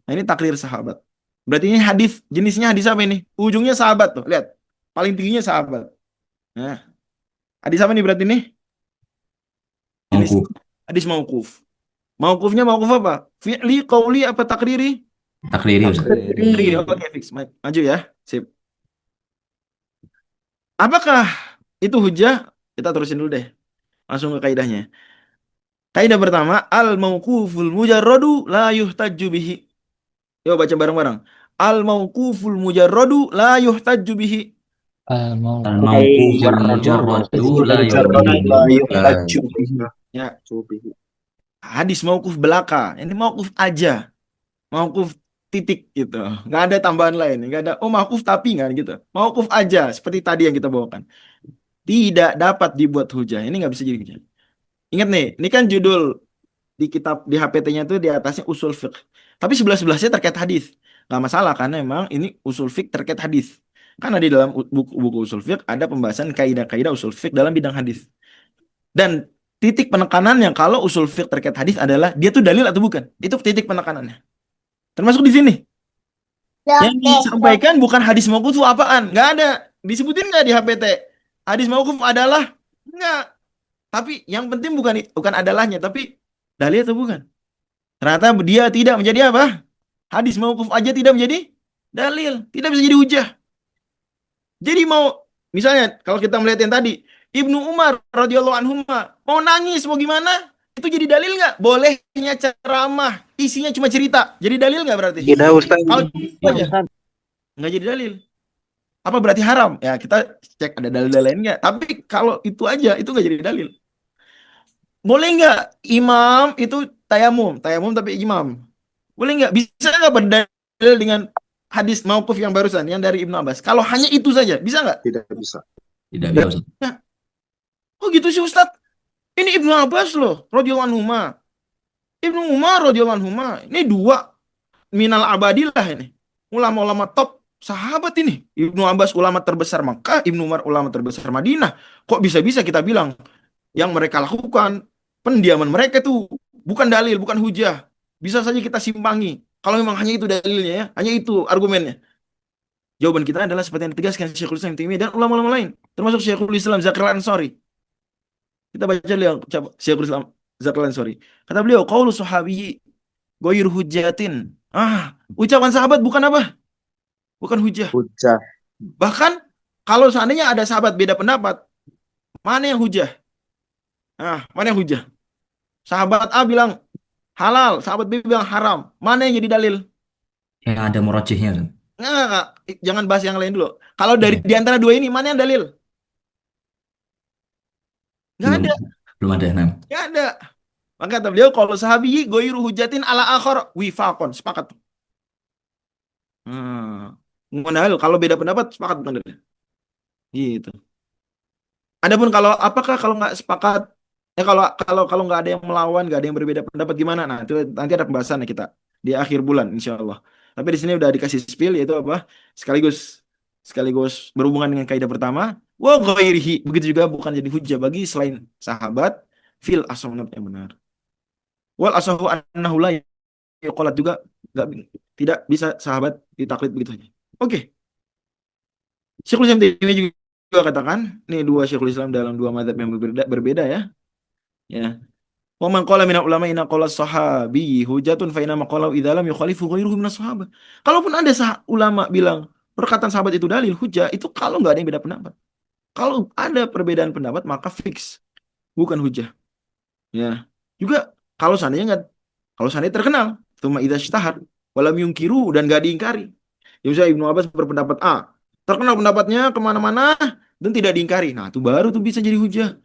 Nah, ini takrir sahabat. Berarti ini hadis, jenisnya hadis apa ini? Ujungnya sahabat tuh, lihat. Paling tingginya sahabat. Nah, hadis apa nih berarti ini? Jenis hadis mauquf. Mauqufnya mauquf apa? Fi'li, qauli, apa takriri? Takriri, Ustaz. Takriri. Oke, fix. Maju ya. Sip. Apakah itu hujah? Kita terusin dulu deh. Langsung ke kaidahnya. Kaidah pertama, al-mauquful mujarradu la yuhtajju bihi. Yuk baca bareng-bareng. Al-mauquful mujarradu la yuhtajju bihi. Al-mauquful mujarradu la yuhtajju bihi. Ya. Hadis mauquf belaka. Ini mauquf aja. Mauquf titik gitu. Nggak ada tambahan lain. Nggak ada, oh mauquf tapi nggak gitu. Mauquf aja. Seperti tadi yang kita bawakan. Tidak dapat dibuat hujah. Ini nggak bisa jadi hujah. Ingat nih, ini kan judul di kitab di HPT-nya itu di atasnya usul fiqh. Tapi sebelah-sebelahnya terkait hadis. Nggak masalah karena memang ini usul fiqh terkait hadis. Karena di dalam buku usul fiqh ada pembahasan kaidah-kaidah usul fiqh dalam bidang hadis. Dan titik penekanannya kalau usul fiqh terkait hadis adalah dia tuh dalil atau bukan. Itu titik penekanannya. Termasuk di sini. Yang disampaikan bukan hadis mauquf itu apaan? Nggak ada. Disebutin nggak di HPT? Hadis mauquf adalah nggak. Tapi yang penting bukan adalahnya, tapi dalil atau bukan. Ternyata dia tidak menjadi apa? Hadis mauquf aja tidak menjadi dalil, tidak bisa jadi hujah. Jadi misalnya kalau kita melihat yang tadi, Ibnu Umar radhiyallahu anhu mau nangis mau gimana? Itu jadi dalil nggak? Bolehnya ceramah isinya cuma cerita. Jadi dalil nggak berarti? Tidak, Ustaz. Kalau nggak jadi dalil. Apa berarti haram? Ya kita cek ada dalil lain nggak. Tapi kalau itu aja itu nggak jadi dalil. Boleh nggak imam itu tayamum tapi imam? Boleh nggak? Bisa nggak berdalil dengan hadis mauquf yang barusan yang dari Ibnu Abbas? Kalau hanya itu saja bisa nggak? Tidak bisa. Tidak bisa, Ustaz. Oh gitu sih Ustaz. Ini Ibnu Abbas loh, radhiyallahu anhuma. Ibnu Umar radhiyallahu anhuma. Ini dua minal abadillah ini. Ulama-ulama top sahabat ini. Ibnu Abbas ulama terbesar Makkah, Ibnu Umar ulama terbesar Madinah. Kok bisa-bisa kita bilang yang mereka lakukan, pendiaman mereka itu bukan dalil, bukan hujah. Bisa saja kita simpangi. Kalau memang hanya itu dalilnya ya, hanya itu argumennya. Jawaban kita adalah seperti yang ditegaskan Syekhul Islam Ibnu Taimiyah dan ulama-ulama lain, termasuk Syekhul Islam Zakaria Al-Ansari. Kita baca beliau Syekhul Islam Zakaria Al-Ansari. Kata beliau, qaulu sahabi ghairu hujjatin. Ucapan sahabat bukan apa? Bukan hujah. Hujah. Bahkan kalau seandainya ada sahabat beda pendapat, mana yang hujah? Mana yang hujah? Sahabat A bilang halal, sahabat B bilang haram. Mana yang jadi dalil? Yang ada murajihnya. Nggak. Jangan bahas yang lain dulu. Kalau dari di antara dua ini, mana yang dalil? Nggak ada. Belum ada. Nggak ada. Maka kata beliau, kalau sahabi goiru hujatin ala akhor wifakon. Sepakat. Dalil. Kalau beda pendapat, sepakat bukan dalil. Gitu. Adapun apakah kalau nggak sepakat, kalau nggak ada yang melawan, nggak ada yang berbeda pendapat gimana? Nah, itu nanti ada pembahasan kita di akhir bulan, insya Allah. Tapi di sini udah dikasih spill, yaitu apa? Sekaligus berhubungan dengan kaidah pertama. Wa ghairihi. Begitu juga bukan jadi hujah bagi selain sahabat fil asnad yang benar. Wal asahu annahu la yuqalat juga tidak bisa sahabat ditaklid begitu saja. Oke. Syekhul Islam Taimiyah juga katakan, ini dua Syekhul Islam dalam dua mazhab yang berbeda ya. Ya. Wa man qala minal ulama inna qala sahabi hujatun fa inna maqalau idza lam yukhalifu ghairuhu minas sahabah. Kalaupun ada ulama bilang perkataan sahabat itu dalil hujah, itu kalau nggak ada yang beda pendapat. Kalau ada perbedaan pendapat maka fix bukan hujah. Ya. Juga kalau seandainya terkenal, tsumma idza ishtahar walam yungkiru dan nggak diingkari. Ya misalnya Ibnu Abbas berpendapat A, terkenal pendapatnya kemana-mana dan tidak diingkari. Nah, itu baru tuh bisa jadi hujah.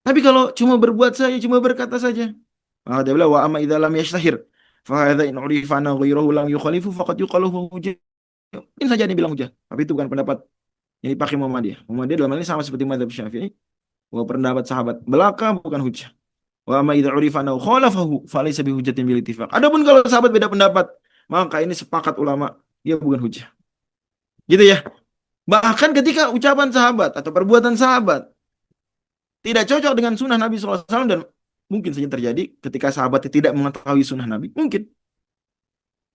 Tapi kalau cuma berbuat saja, cuma berkata saja. Dia bilang wa amma idza lam yashtahir fa hadza in urifana ghairuhu lam yukhalifu faqad yuqalu hujah. Ini saja dia bilang hujah. Tapi itu bukan pendapat yang dipakai Muhammadiyah. Muhammadiyah dalam hal ini sama seperti mazhab Syafi'i. Bahwa pendapat sahabat belaka bukan hujah. Wa amma idza urifana khalafahu fa laysa bihujatin bil ittifaq. Adapun kalau sahabat beda pendapat, maka ini sepakat ulama, dia bukan hujah. Gitu ya. Bahkan ketika ucapan sahabat atau perbuatan sahabat tidak cocok dengan sunnah Nabi SAW, dan mungkin saja terjadi ketika sahabat tidak mengetahui sunnah Nabi. Mungkin.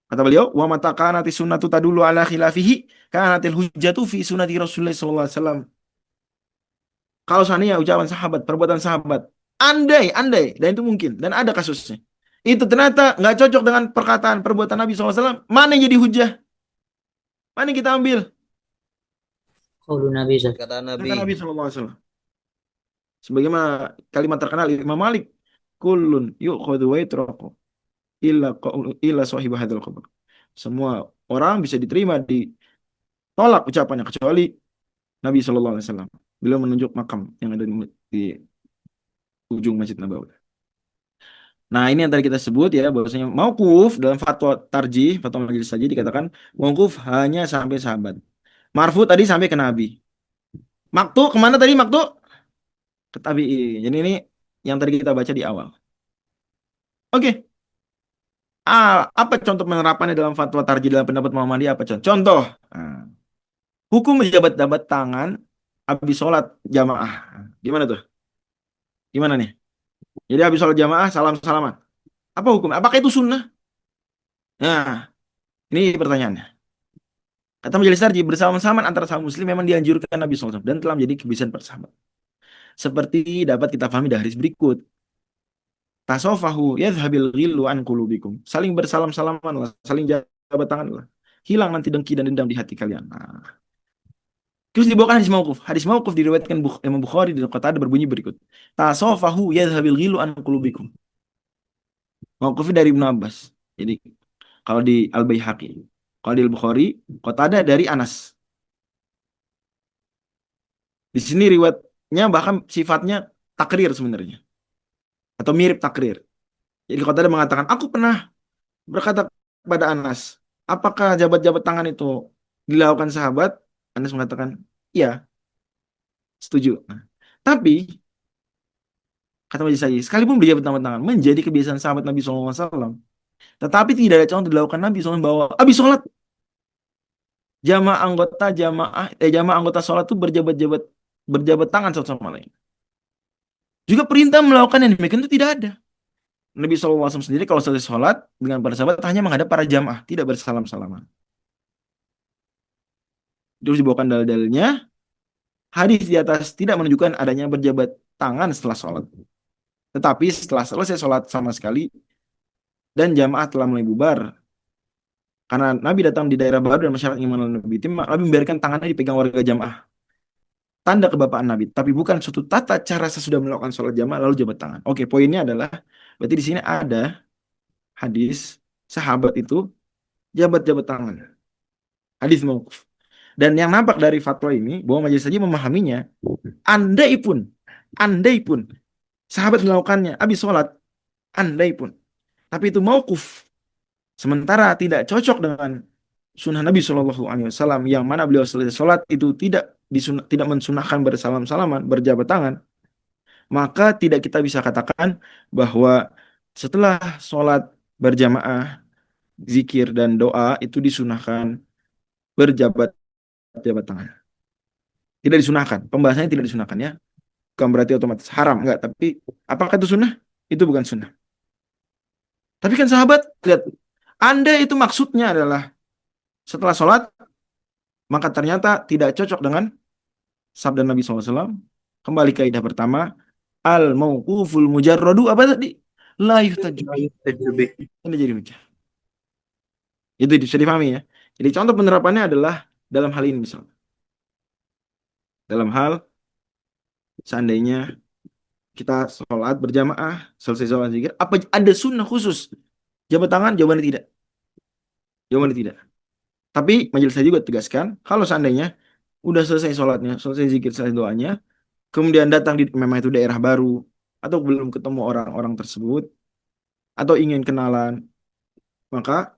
Kata beliau, wa mata kanati sunnatu tadulu ala khilafihi kanatil hujjatu fi sunnati Rasulullah SAW. Kalau seandainya ucapan sahabat, perbuatan sahabat, andai, dan itu mungkin, dan ada kasusnya, itu ternyata nggak cocok dengan perkataan, perbuatan Nabi SAW, mana yang jadi hujah? Mana yang kita ambil? Qaulun Nabi Kata Kata Nabi SAW. Sebagaimana kalimat terkenal Imam Malik, kullun yu'khadhu wa yutraku illa sahib hadzal qabr. Semua orang bisa diterima, ditolak ucapannya kecuali Nabi SAW. Beliau menunjuk makam yang ada di ujung Masjid Nabawi. Nah, ini yang tadi kita sebut ya, bahwasanya mauquf dalam fatwa tarjih, fatwa majelis saja dikatakan mauquf hanya sampai sahabat. Marfu tadi sampai ke Nabi. Maktu kemana tadi maktu? Ke tabi'in. Jadi ini yang tadi kita baca di awal. Oke. Apa contoh penerapannya dalam fatwa tarjih dalam pendapat Muhammadiyah? Apa contoh? Hukum menjabat-jabat tangan habis sholat jamaah. Gimana tuh? Gimana nih? Jadi habis sholat jamaah salam-salaman. Apa hukum? Apakah itu sunnah? Nah, ini pertanyaannya. Kata majelis tarjih, bersama-sama antara sahabat muslim memang dianjurkan Nabi SAW dan telah menjadi kebiasaan persahabatan. Seperti dapat kita pahami dari hadis berikut. Tasofahu yadhhabil ghillu an qulubikum. Saling bersalam-salamanlah, saling jabat tanganlah. Hilang nanti dengki dan dendam di hati kalian. Nah. Terus dibawakan hadis mauquf. Hadis mauquf diriwayatkan Imam Bukhari dan Qatadah berbunyi berikut. Tasofahu yadhhabil ghillu an qulubikum. Mauqufnya dari Ibnu Abbas. Jadi kalau di Al-Baihaqi, kalau di Al-Bukhari, Qatadah dari Anas. Di sini riwayatnya bahkan sifatnya takrir sebenarnya. Atau mirip takrir. Jadi Qatadah mengatakan, aku pernah berkata kepada Anas, apakah jabat-jabat tangan itu dilakukan sahabat? Anas mengatakan, iya, setuju. Nah, tapi Kata Majelis Haji, sekalipun berjabat tangan menjadi kebiasaan sahabat Nabi SAW. Tetapi tidak ada contoh dilakukan Nabi SAW bahwa habis sholat jamaah anggota sholat itu berjabat tangan satu sama lain. Juga perintah melakukan yang demikian itu tidak ada. Nabi SAW sendiri kalau selesai sholat dengan para sahabat hanya menghadap para jamaah, tidak bersalam-salaman. Terus dibawakan dalil-dalilnya, hadis di atas tidak menunjukkan adanya berjabat tangan setelah sholat. Tetapi setelah selesai sholat sama sekali dan jamaah telah mulai bubar, karena Nabi datang di daerah baru dan masyarakat ingin mengenal Nabi, Nabi membiarkan tangannya dipegang warga jamaah. Tanda kebapaan Nabi, tapi bukan suatu tata cara sesudah melakukan sholat jamaah lalu jabat tangan. Oke, poinnya adalah berarti di sini ada hadis sahabat itu jabat-jabat tangan. Hadis mauquf. Dan yang nampak dari fatwa ini bahwa Majelis Haji memahaminya, andai pun sahabat melakukannya habis sholat, andai pun, tapi itu mauquf, sementara tidak cocok dengan sunnah Nabi SAW yang mana beliau selesai sholat itu tidak mensunahkan bersalam-salaman, berjabat tangan, maka tidak kita bisa katakan bahwa setelah sholat berjamaah, zikir dan doa itu disunahkan berjabat tangan. Tidak disunahkan. Pembahasannya tidak disunahkan ya. Bukan berarti otomatis haram, enggak. Tapi apakah itu sunnah? Itu bukan sunnah. Tapi kan sahabat, lihat. Anda itu maksudnya adalah setelah sholat, maka ternyata tidak cocok dengan sabda Nabi SAW. Kembali kaidah pertama, al-mauquful mujarradu apa tadi? La yuhtaju bih. Ini jadi hujah. Itu bisa dipahami ya. Jadi contoh penerapannya adalah dalam hal ini misalnya. Dalam hal seandainya kita sholat berjamaah, selesai sholat zikir, apa ada sunnah khusus jabat tangan? Jawabannya tidak. Tapi Majelis Haji juga tegaskan, kalau seandainya udah selesai sholatnya, selesai zikir, selesai doanya, kemudian datang di memang itu daerah baru, atau belum ketemu orang-orang tersebut, atau ingin kenalan, maka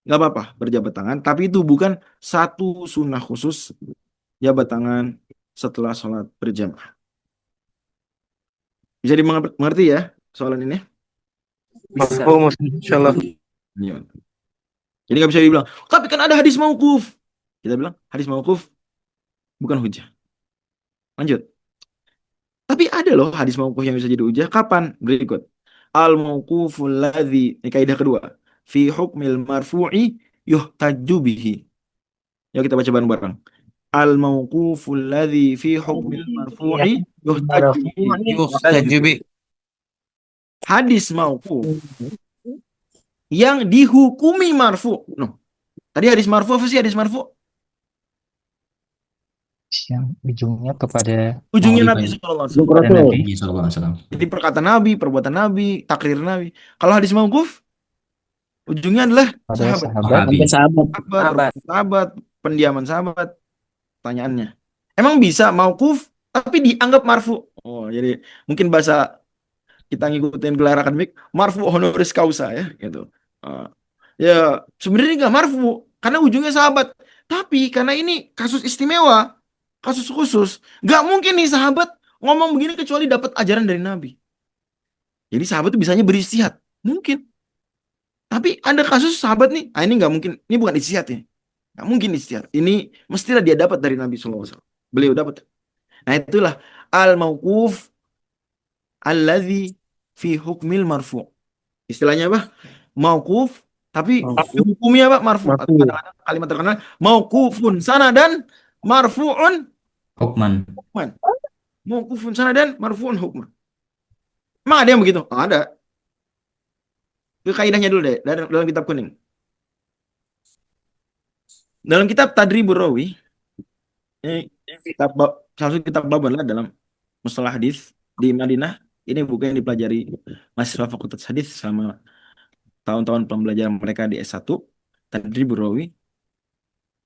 nggak apa-apa berjabat tangan. Tapi itu bukan satu sunnah khusus jabat tangan setelah sholat berjamaah. Bisa dimengerti ya soalan ini? Bisa. Insyaallah. Iya. Jadi nggak bisa dibilang, tapi kan ada hadis mauquf. Kita bilang hadis mauquf bukan hujah. Lanjut. Tapi ada loh hadis mauquf yang bisa jadi hujah. Kapan? Berikut. Al-mauquful ladzi, ini kaidah kedua. Fi hukmil marfu'i yuhtaju bihi. Yuk kita baca bareng-bareng. Al-mauquful ladzi fi hukmil marfu'i yuhtaju bihi. Hadis mauquf yang dihukumi marfu. No. Tadi hadis marfu apa sih hadis marfu? Yang ujungnya kepada Ujungnya Nabi. Nabi sallallahu alaihi Kepada wasallam. Nabi. Nabi SAW. Jadi perkataan Nabi, perbuatan Nabi, takrir Nabi. Kalau hadis mauquf ujungnya adalah Pada sahabat. sahabat. Sahabat, pendiaman sahabat. Pertanyaannya, emang bisa mauquf tapi dianggap marfu? Oh, jadi mungkin bahasa kita ngikutin gelar akademik marfu honoris causa ya gitu. Ya sebenarnya nggak marfu karena ujungnya sahabat, tapi karena ini kasus istimewa, kasus khusus, nggak mungkin nih sahabat ngomong begini kecuali dapat ajaran dari Nabi. Jadi sahabat itu bisanya beristihad, mungkin. Tapi ada kasus sahabat nih, ini nggak mungkin, ini bukan istihad ya, nggak mungkin istihad. Ini mestilah dia dapat dari Nabi SAW. Beliau dapat. Nah itulah al-mauquf alladzi fi hukmil marfu. Istilahnya apa? Mauquf tapi hukumnya apa? Marfu. Kadang-kadang kalimat terkenal mauqufun sanadan marfu'un Hukman. hukman. Mauqufun sanadan marfu'un hukman. Emang ada yang begitu? Oh, ada. Itu kaidahnya dulu deh dalam kitab kuning. Dalam kitab Tadribur Rawi, ini salah satu kitab bab adalah dalam mustalah hadis di Madinah. Ini buku yang dipelajari mahasiswa Fakultas Hadis selama tahun-tahun pembelajaran mereka di S1, Tadribur Rawi.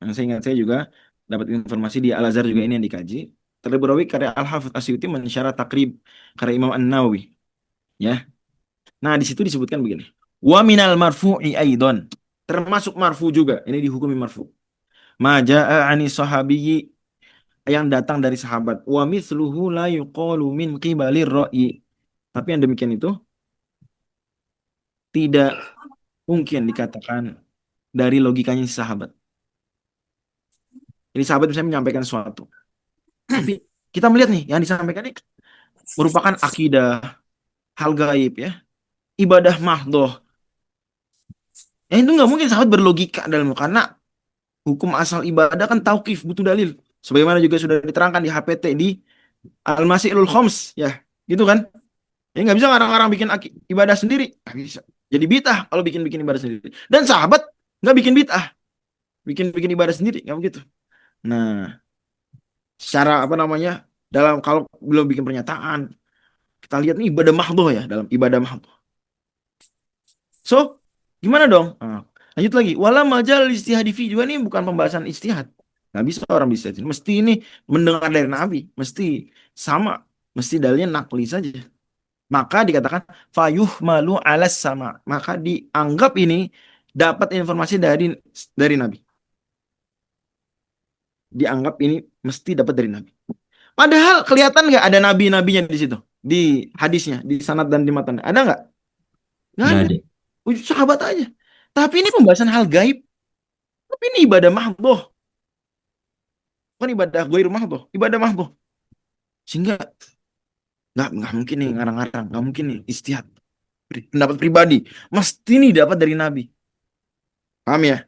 Yang saya ingat saya juga dapat informasi di Al-Azhar juga ini yang dikaji. Tadribur Rawi karya Al-Hafidz Asyuti mensyarah takrib karya Imam An-Nawawi. Ya. Nah, di situ disebutkan begini. Wa minal marfu'i aidon. Termasuk marfu juga. Ini dihukumi marfu. Ma jaa'a 'ani sahabiyyi, yang datang dari sahabat. Wa mithluhu la yuqalu min qibalir ra'yi. Tapi yang demikian itu tidak mungkin dikatakan dari logikanya si sahabat. Jadi sahabat misalnya menyampaikan sesuatu. Tapi kita melihat nih, yang disampaikan ini merupakan akidah, hal gaib ya, ibadah mahdoh. Ya itu nggak mungkin sahabat berlogika dalam karena hukum asal ibadah kan tauqif, butuh dalil. Sebagaimana juga sudah diterangkan di HPT di Al-Masihul Khoms ya, gitu kan? Ya nggak bisa ngarang-ngarang bikin ibadah sendiri, nggak bisa. Jadi bid'ah kalau bikin-bikin ibadah sendiri. Dan sahabat nggak bikin bid'ah, bikin-bikin ibadah sendiri, nggak begitu. Nah, secara apa namanya, dalam kalau belum bikin pernyataan, kita lihat nih ibadah mahdoh ya, dalam ibadah mahdoh. So, gimana dong? Nah, lanjut lagi. Wala majal istihadi fi juga nih bukan pembahasan istihad. Nggak bisa orang bisa. Mesti ini mendengar dari Nabi. Mesti sama. Mesti dalilnya nakli saja. Maka dikatakan fayuh malu alas sama. Maka dianggap ini dapat informasi dari Nabi. Dianggap ini mesti dapat dari Nabi. Padahal kelihatan nggak ada nabi-nabinya di situ. Di hadisnya, di sanad dan di matan. Ada nggak? Nggak Nggak ada. ada. Sahabat aja. Tapi ini pembahasan hal gaib. Tapi ini ibadah mahdoh. Bukan ibadah ghair mahdoh. Ibadah mahdoh. Sehingga nggak mungkin nih ngarang-ngarang. Nggak mungkin nih istihad. Pendapat pribadi. Mesti nih dapat dari Nabi. Paham ya?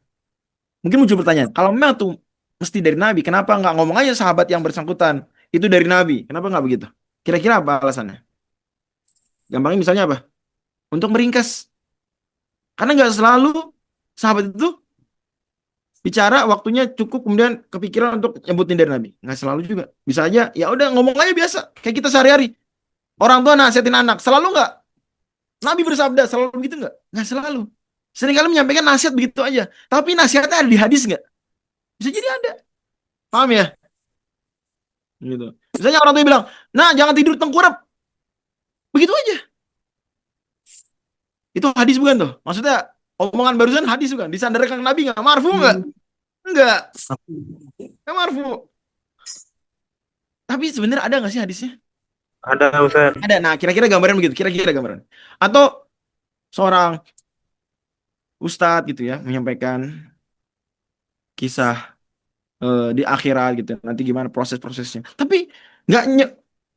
Mungkin muncul pertanyaan. Kalau memang tuh mesti dari Nabi. Kenapa nggak ngomong aja sahabat yang bersangkutan. Itu dari Nabi. Kenapa nggak begitu? Kira-kira apa alasannya? Gampangnya misalnya apa? Untuk meringkas. Karena nggak selalu sahabat itu bicara waktunya cukup kemudian kepikiran untuk nyebutin dari Nabi. Nggak selalu juga. Bisa aja ya udah ngomong aja biasa kayak kita sehari-hari. Orang tua nasihatin anak selalu nggak? Nabi bersabda selalu begitu nggak? Nggak selalu. Seringkali menyampaikan nasihat begitu aja. Tapi nasihatnya ada di hadis nggak? Bisa jadi ada. Paham ya? Gitu. Misalnya orang tua bilang, nah jangan tidur tengkurap. Begitu aja. Itu hadis bukan tuh? Maksudnya omongan barusan hadis bukan? Disandarkan ke Nabi nggak? Marfu nggak? Enggak. Nggak marfu. Tapi sebenarnya ada nggak sih hadisnya? Ada Ustaz. Ada. Nah, kira-kira gambaran begitu. Kira-kira gambaran. Atau seorang ustadz gitu ya menyampaikan kisah di akhirat gitu. Nanti gimana proses-prosesnya. Tapi nggak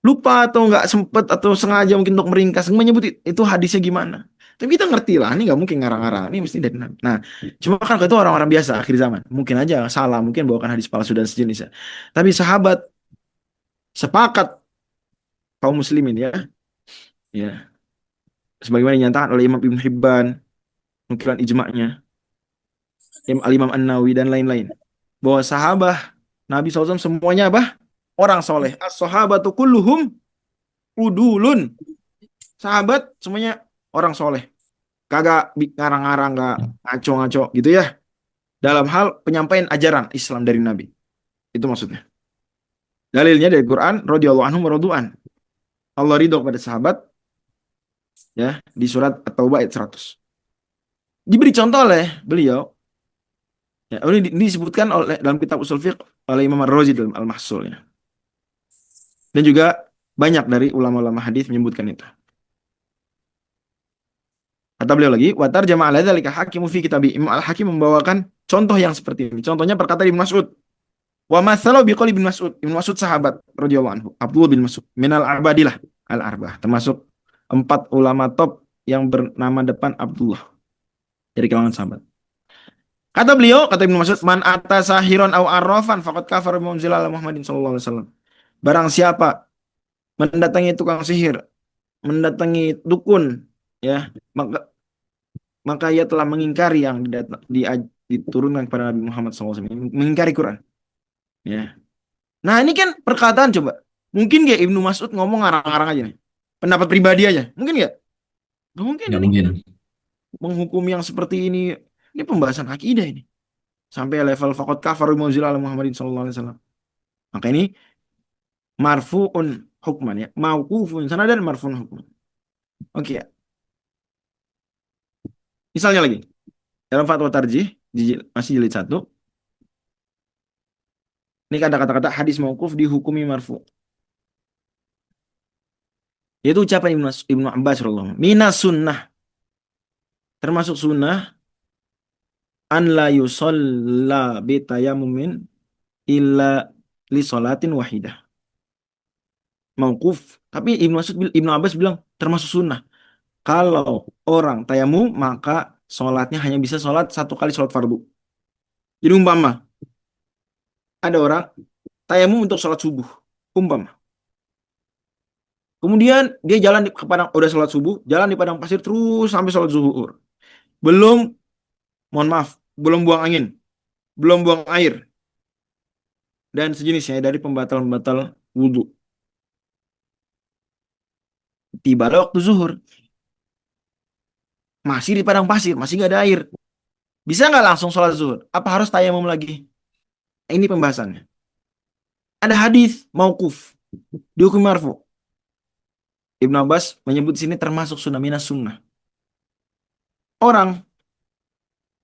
lupa atau nggak sempet atau sengaja mungkin untuk meringkas menyebut itu hadisnya gimana. Tapi kita ngerti lah, ini nggak mungkin ngarang-ngarang. Ini mesti dari Nabi. Nah, cuma kan itu orang-orang biasa akhir zaman. Mungkin aja salah, mungkin bawakan hadis palsu dan sejenisnya. Tapi sahabat sepakat kaum muslimin ya, sebagaimana dinyatakan oleh Imam Ibn Hibban, nukilan ijma'nya, Al-Imam An-Nawawi dan lain-lain, bahwa sahabat Nabi SAW semuanya apa? Orang soleh. As-sahabatu kulluhum udulun. Sahabat semuanya orang soleh. Kagak ngarang-ngarang, gak ngaco-ngaco gitu ya. Dalam hal penyampaian ajaran Islam dari Nabi. Itu maksudnya. Dalilnya dari Quran, radhiyallahu anhum wa radu'an. Allah ridho kepada sahabat ya di surat At-Taubah ayat 100. Diberi contoh oleh beliau. Ya, ini disebutkan oleh dalam kitab Ushul Fiqh oleh Imam Ar-Razi dalam Al-Mahsul ya. Dan juga banyak dari ulama-ulama hadis menyebutkan itu. Kata beliau lagi, wa tarjama ala dzalika hakimu fi kitabi. Imam Al-Hakim membawakan contoh yang seperti ini. Contohnya perkataan Ibnu Mas'ud. Wa mathalu biqauli Ibnu Mas'ud. Ibnu Mas'ud sahabat radhiyallahu anhu. Abdullah bin Mas'ud minal abadilah al-arba'ah, termasuk 4 ulama top yang bernama depan Abdullah dari kalangan sahabat. Kata beliau, kata Ibnu Mas'ud, man ata sahiron aw arrafan faqad kafara bima unzila ala Muhammadin sallallahu alaihi wasallam. Barang siapa mendatangi tukang sihir, mendatangi dukun, ya, maka ia telah mengingkari yang diturunkan kepada Nabi Muhammad SAW, mengingkari Quran. Ya. Nah ini kan perkataan coba, mungkin gak Ibnu Mas'ud ngomong ngarang-ngarang aja nih, pendapat pribadi aja, mungkin gak? Gak mungkin. Nggak mungkin. Menghukum yang seperti ini pembahasan akidah ini. Sampai level faqad kafar bima unzila ala Muhammadin sallallahu alaihi wasallam. Maka ini marfu'un hukman ya, mauqufun sanadan marfu'un hukman. Oke ya. Misalnya lagi dalam fatwa tarjih masih jilid 1. Ini ada kata-kata hadis mauquf dihukumi marfu. Yaitu ucapan Ibnu Abbas radhiyallahu anhu. Minas sunnah. Termasuk sunnah an la yusalla bitayamumin illa li sholatin wahidah. Mauquf. Tapi Ibnu Abbas bilang termasuk sunnah. Kalau orang tayamum maka sholatnya hanya bisa sholat satu kali sholat fardu. Jadi umpama ada orang tayamum untuk sholat subuh. Umpama. Kemudian dia jalan ke padang, udah sholat subuh, jalan di padang pasir terus sampai sholat zuhur. Belum, mohon maaf, belum buang angin, belum buang air, dan sejenisnya dari pembatal-pembatal wudhu. Tibalah waktu zuhur, masih di padang pasir, masih nggak ada air. Bisa nggak langsung sholat zuhur? Apa harus tayamum lagi? Ini pembahasannya. Ada hadis mauquf, dihukum marfu. Ibnu Abbas menyebut di sini termasuk sunnah minas sunnah. Orang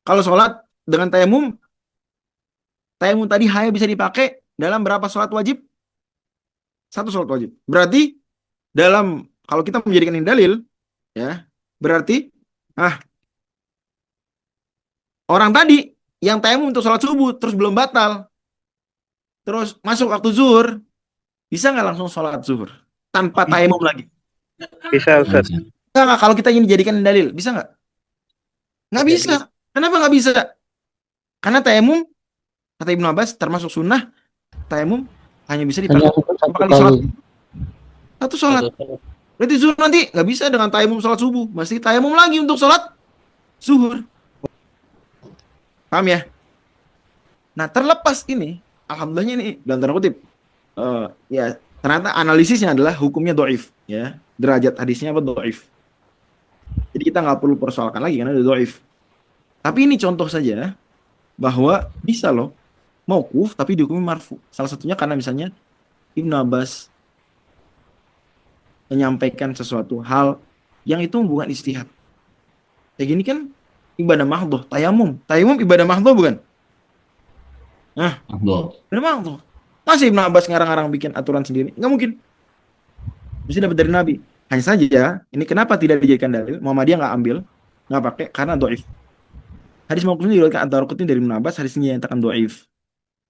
kalau sholat dengan tayamum tadi hanya bisa dipakai dalam berapa sholat wajib? Satu sholat wajib. Berarti kalau kita menjadikan ini dalil, ya berarti orang tadi yang tayamum untuk sholat subuh terus belum batal, terus masuk waktu zuhur, bisa nggak langsung sholat zuhur tanpa tayamum lagi? Bisa, Ustaz. Nggak, kalau kita ingin dijadikan dalil, bisa nggak? Nggak bisa. Kenapa nggak bisa? Karena tayamum, kata Ibnu Abbas, termasuk sunnah, tayamum hanya bisa dipakai satu kali sholat. Satu sholat. Berarti zuhur nanti nggak bisa dengan tayamum sholat subuh. Mesti tayamum lagi untuk sholat zuhur. Paham ya? Nah, terlepas ini, alhamdulillahnya ini, dalam tanda kutip, ya ternyata analisisnya adalah hukumnya do'if. Ya, derajat hadisnya apa do'if. Jadi kita nggak perlu persoalkan lagi karena ada do'if. Tapi ini contoh saja bahwa bisa loh mauquf tapi dihukumi marfu. Salah satunya karena misalnya Ibnu Abbas menyampaikan sesuatu hal yang itu bukan ijtihad. Kayak gini kan ibadah mahdhah, tayamum. Tayamum ibadah mahdhah bukan? Nah, ibadah mahdhah. Masih Ibnu Abbas ngarang-ngarang bikin aturan sendiri? Nggak mungkin. Mesti dapat dari Nabi. Hanya saja, ini kenapa tidak dijadikan dalil? Muhammadiyah nggak ambil, nggak pakai karena do'if. Hadis mauquf ini diriwayatkan Ad-Darqutni dari Ibnu Abbas, hadisnya dinyatakan do'if.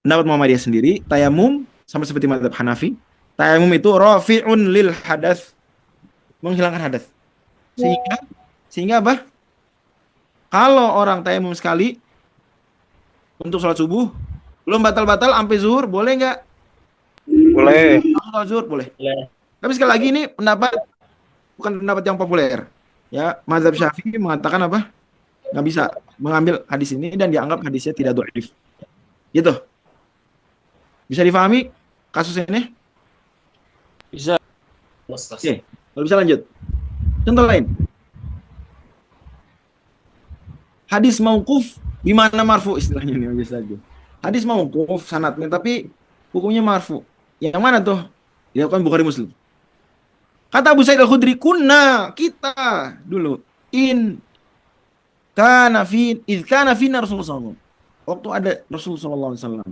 Pendapat Muhammadiyah sendiri, tayamum sama seperti mazhab Hanafi, tayamum itu rafi'un lil hadas, menghilangkan hadas. Sehingga apa? Kalau orang tayamum sekali untuk sholat subuh, belum batal-batal sampai zuhur, boleh nggak? Boleh. Sholat zuhur boleh. Tapi sekali lagi ini bukan pendapat yang populer. Ya, mazhab Syafi'i mengatakan apa? Nggak bisa mengambil hadis ini dan dianggap hadisnya tidak dhaif. Gitu. Bisa difahami kasus ini? Bisa. Oke, kalau bisa lanjut. Contoh lain. Hadis mauquf gimana marfu istilahnya ini bisa aja. Hadis mauquf sanadnya tapi hukumnya marfu. Yang mana tuh? Dilakukan Bukhari Muslim. Kata Abu Sa'id Al-Khudri, kita dulu kana fina Rasulullah. Waktu ada Rasulullah SAW.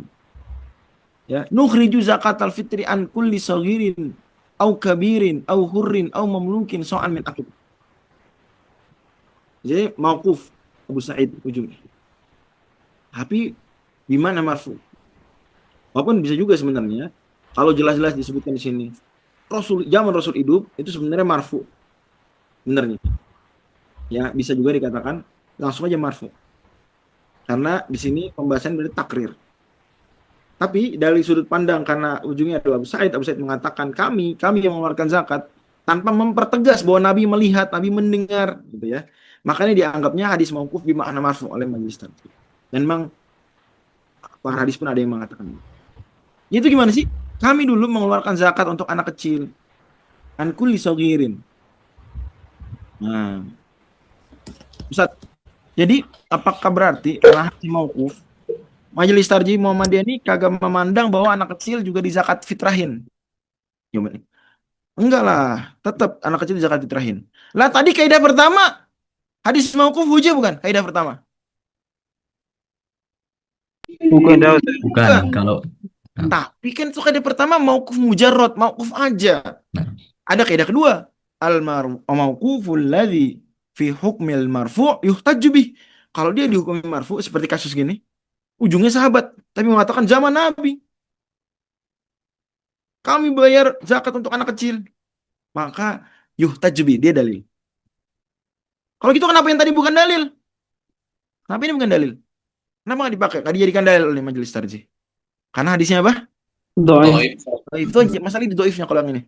Ya, nukhriju zakatal fitri an kulli saghirin au kabirin au hurrin au mamlukin so'an min akib. Jadi mauquf Abu Sa'id ujungnya. Tapi gimana marfu? Walaupun bisa juga sebenarnya kalau jelas-jelas disebutkan di sini zaman Rasul hidup itu sebenarnya marfu. Benernya. Ya, bisa juga dikatakan langsung aja marfu. Karena di sini pembahasan berarti takrir. Tapi dari sudut pandang karena ujungnya adalah Abu Sa'id mengatakan kami yang mengeluarkan zakat tanpa mempertegas bahwa Nabi melihat, Nabi mendengar gitu ya. Makanya dianggapnya hadis mauquf bimakna marfu oleh majelis tarjih. Dan memang para hadis pun ada yang mengatakan. Itu gimana sih? Kami dulu mengeluarkan zakat untuk anak kecil. An kulli saghirin. Nah. Ustaz, jadi apakah berarti karena hadis mauquf Majelis Tarjih Muhammadiyah ini kagak memandang bahwa anak kecil juga dizakat fitrahin? Gimana? Enggak lah, tetap anak kecil dizakat fitrahin. Lah tadi kaidah pertama hadis mauquf hujah bukan? Kaidah pertama. Bukan. Bukan, kalau Tapi kan itu kaidah pertama mauquf mujarrad, mauquf aja. Nah. Ada kaidah kedua, al-mauquful ladzi fi hukmil marfu' yuhtajju bih. Kalau dia dihukumi marfu seperti kasus gini, ujungnya sahabat tapi mengatakan zaman Nabi kami bayar zakat untuk anak kecil, maka yuhtajju bih, dia dalil. Kalau gitu kenapa yang tadi bukan dalil? Kenapa ini bukan dalil? Kenapa nggak dipakai? Nggak dijadikan dalil oleh majelis tarjih? Karena hadisnya apa? Dhaif. Dhaif. Itu aja. Masalah di dhaifnya kalau yang ini.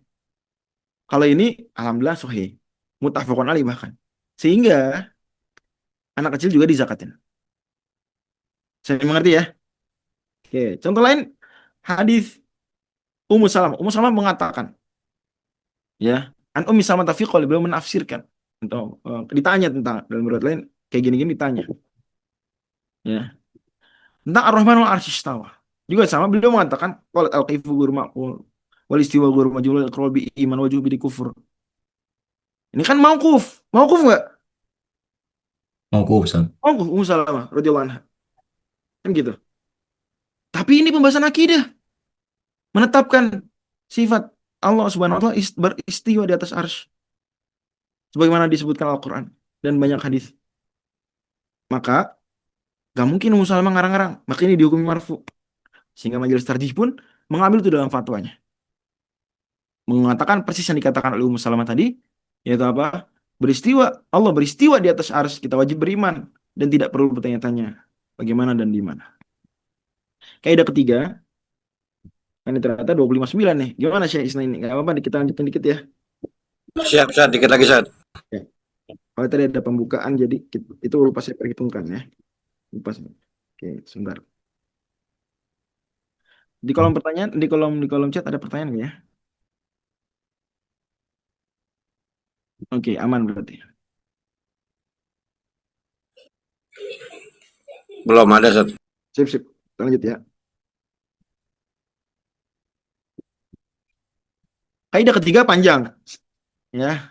Kalau ini, alhamdulillah sahih. Muttafaqun alaih bahkan. Sehingga anak kecil juga dizakatin. Saya mengerti ya? Oke. Contoh lain, hadis Ummu Salamah. Ummu Salamah mengatakan, ya, an Ummi Salamah tafiqol, beliau menafsirkan. Atau ditanya tentang, dalam riwayat lain, kayak gini-gini ditanya. Ya. Tentang Ar-Rahman wal Arsy istawa. Juga sama, beliau mengatakan, qalat al-kaifu ghairu ma'qul wal istiwa ghairu majhul iqrar bi iman wa juhud bi kufur. Ini kan mauquf. Mauquf enggak? Mauquf, Ustaz. Mauquf Ummu Salamah radhiyallahu anha. Kan gitu. Tapi ini pembahasan akidah. Menetapkan sifat Allah Subhanahu wa taala beristiwa di atas arsy. Sebagaimana disebutkan Al-Qur'an dan banyak hadis. Maka gak mungkin Ummu Salamah ngarang-ngarang. Maka ini dihukumi marfu. Sehingga majelis tarjih pun mengambil itu dalam fatwanya. Mengatakan persis yang dikatakan oleh Ummu Salamah tadi, yaitu apa? Beristiwa, Allah beristiwa di atas arsy, kita wajib beriman dan tidak perlu bertanya-tanya bagaimana dan di mana. Kaidah ketiga, ini ternyata 25/9 nih. Gimana Syekh Isna ini? Gak apa-apa, kita lanjutin dikit ya. Siap, Ustaz. Dikit lagi, Ustaz. Kalau tadi ada pembukaan, jadi itu lupa saya perhitungkan ya. Lupa. Oke, sebentar. Di kolom pertanyaan, di kolom chat ada pertanyaan nggak ya? Oke, aman berarti. Belum ada, Ustaz. Sip. Kita lanjut ya. Kaidah ketiga panjang. Ya,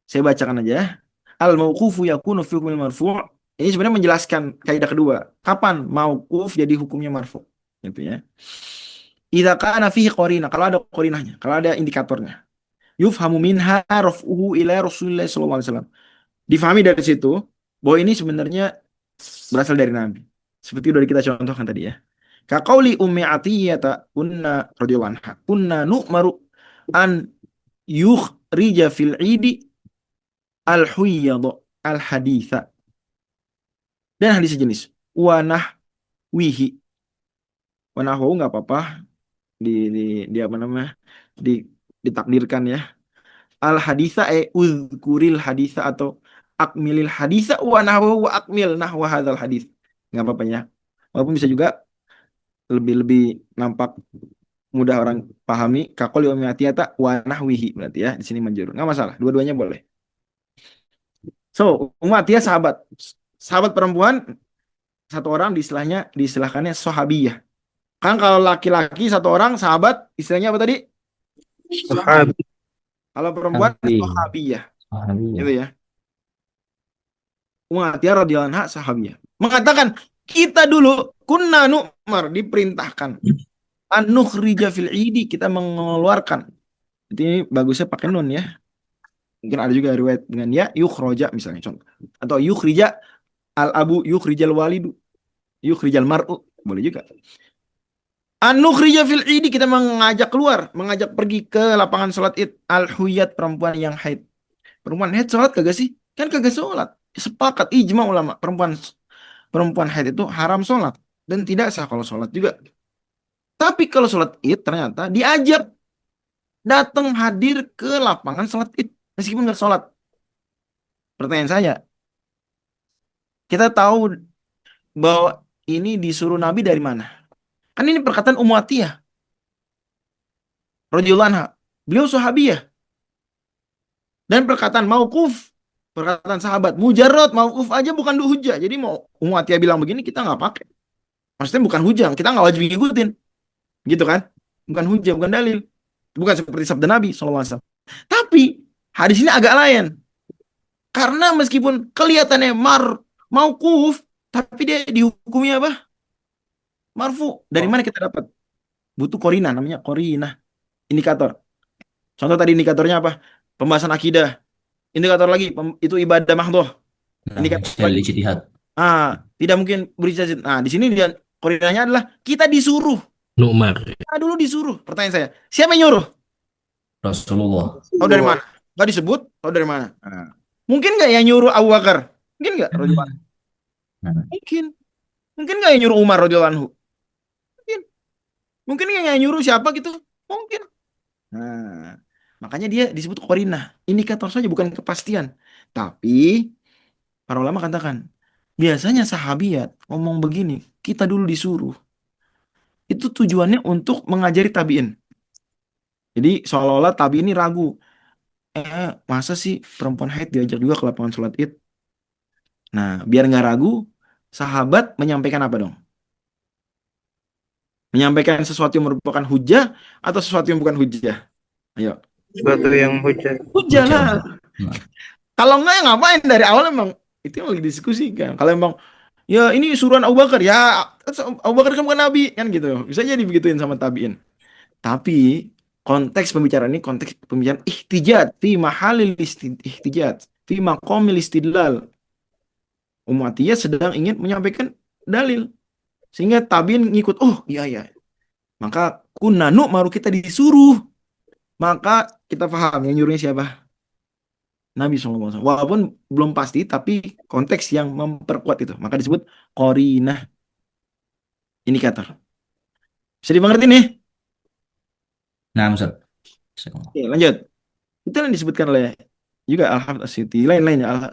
saya bacakan aja. Al-mauqufu yakunu fi hukmil marfu'. Ini sebenarnya menjelaskan kaidah kedua. Kapan mauquf jadi hukumnya marfu'? Gitu ya. Idza kana fihi qarinah, kalau ada qarinahnya, kalau ada indikatornya. Yufhamu minha raf'uhu ila Rasulillah sallallahu alaihi wasallam. Difahami dari situ bahwa ini sebenarnya berasal dari Nabi. Seperti udah kita contohkan tadi ya. Ka qauli Ummi Athiyyah kunna radhiyallahu anha, kunna nu'maru an yukhrija fil 'idi al-huyyad al-haditha. Dan hadis sejenis. Wa nahwihi. Wa nahwu enggak apa-apa di apa namanya? Ditakdirkan ya. Al-haditha uzkuril haditha atau akmilil haditha wa nahwa wa akmil nahwa hadzal hadits. Enggak apa-apa ya. Walaupun bisa juga lebih nampak mudah orang pahami kaqoli Ummi Athiyyah wa nahwihi, berarti ya di sini manjur. Enggak masalah, dua-duanya boleh. So, Ummu Athiyyah sahabat perempuan, satu orang diistilahkannya sahabiyah. Kan kalau laki-laki satu orang sahabat istilahnya apa tadi? Sahabi. Kalau perempuan Sahabi. sahabiyah. Sahabi ya. Gitu ya. Ummu Athiyyah radhiyallahu anha sahabiyah. Mengatakan, kita dulu kunna nu'mar, diperintahkan an nukhrija fil 'idi, kita mengeluarkan. Jadi ini bagusnya pakai nun ya. Mungkin ada juga riwayat dengan ya yukhroja misalnya contoh. Atau yukhrija al-abu yukhrijal walidu. Yukhrijal mar'u, boleh juga. An nukhrija fil 'idi, kita mengajak keluar, mengajak pergi ke lapangan sholat Id al-huyat, perempuan yang haid. Perempuan haid sholat kagak sih? Kan kagak sholat. Sepakat ijma ulama, perempuan haid itu haram sholat dan tidak sah kalau sholat juga. Tapi kalau sholat Id ternyata diajak datang hadir ke lapangan sholat Id meskipun nggak sholat. Pertanyaan saya, kita tahu bahwa ini disuruh Nabi dari mana? Kan ini perkataan Ummu Athiyyah radhiyallahu anha. Beliau sahabiyah. Dan perkataan mauquf, perkataan sahabat. Mujarrad mauquf aja bukan hujjah. Jadi mau Ummu Athiyyah bilang begini kita nggak pakai. Maksudnya bukan hujjah, kita nggak wajib ngikutin. Gitu kan? Bukan hujjah, bukan dalil. Bukan seperti sabda Nabi SAW. Tapi hadis ini agak lain. Karena meskipun kelihatannya mauquf, tapi dia dihukumnya apa? Marfu. Dari mana kita dapat? Butuh qarinah, namanya qarinah. Indikator. Contoh tadi indikatornya apa? Pembahasan akidah. Indikator lagi, itu ibadah mahdhah. Nah, Indikator misalnya lagi. ijtihad. Tidak mungkin berijtihad. Nah, di sini dia koordinatnya adalah kita disuruh. Nu'mar. Kita dulu disuruh. Pertanyaan saya, siapa yang nyuruh? Rasulullah. Tahu dari mana? Gak disebut. Tahu dari mana? Mungkin nggak yang nyuruh Abu Bakar? Mungkin nggak? Radhiyallahu anhu? Nah, Mungkin. Mungkin nggak yang nyuruh Umar radhiyallahu anhu? Mungkin. Mungkin nggak yang nyuruh siapa gitu? Mungkin. Nah, makanya dia disebut qarinah. Indikator saja, bukan kepastian. Tapi para ulama katakan, biasanya sahabiat ngomong begini, kita dulu disuruh. Itu tujuannya untuk mengajari tabiin. Jadi seolah-olah tabiin ini ragu. Masa sih perempuan haid diajak juga ke lapangan sholat id? Nah, biar nggak ragu, sahabat menyampaikan apa dong? Menyampaikan sesuatu yang merupakan hujah atau sesuatu yang bukan hujah? Ayo. Suatu yang hujat. Hujah lah. nah, Kalau enggak ya ngapain dari awal emang? Itu yang lagi diskusikan. Kalau emang ya ini suruhan Abu Bakar, ya Abu Bakar kan bukan nabi kan gitu. Bisa jadi begituin sama tabiin. Tapi konteks pembicaraan ini konteks pembicaraan ihtijat fi mahalil ihtijat fi maqamil istidlal. Umatiyah sedang ingin menyampaikan dalil sehingga tabiin ngikut. Oh iya iya. Maka kunanu maru kita disuruh. Maka kita paham yang nyuruhnya siapa? Nabi SAW. Walaupun belum pasti, tapi konteks yang memperkuat itu. Maka disebut qarinah, indikator. Bisa dimengerti nih? nah, Ustaz. Oke, lanjut. Itu yang disebutkan oleh juga Al-Hafidz As-Suyuti. Lain-lainnya.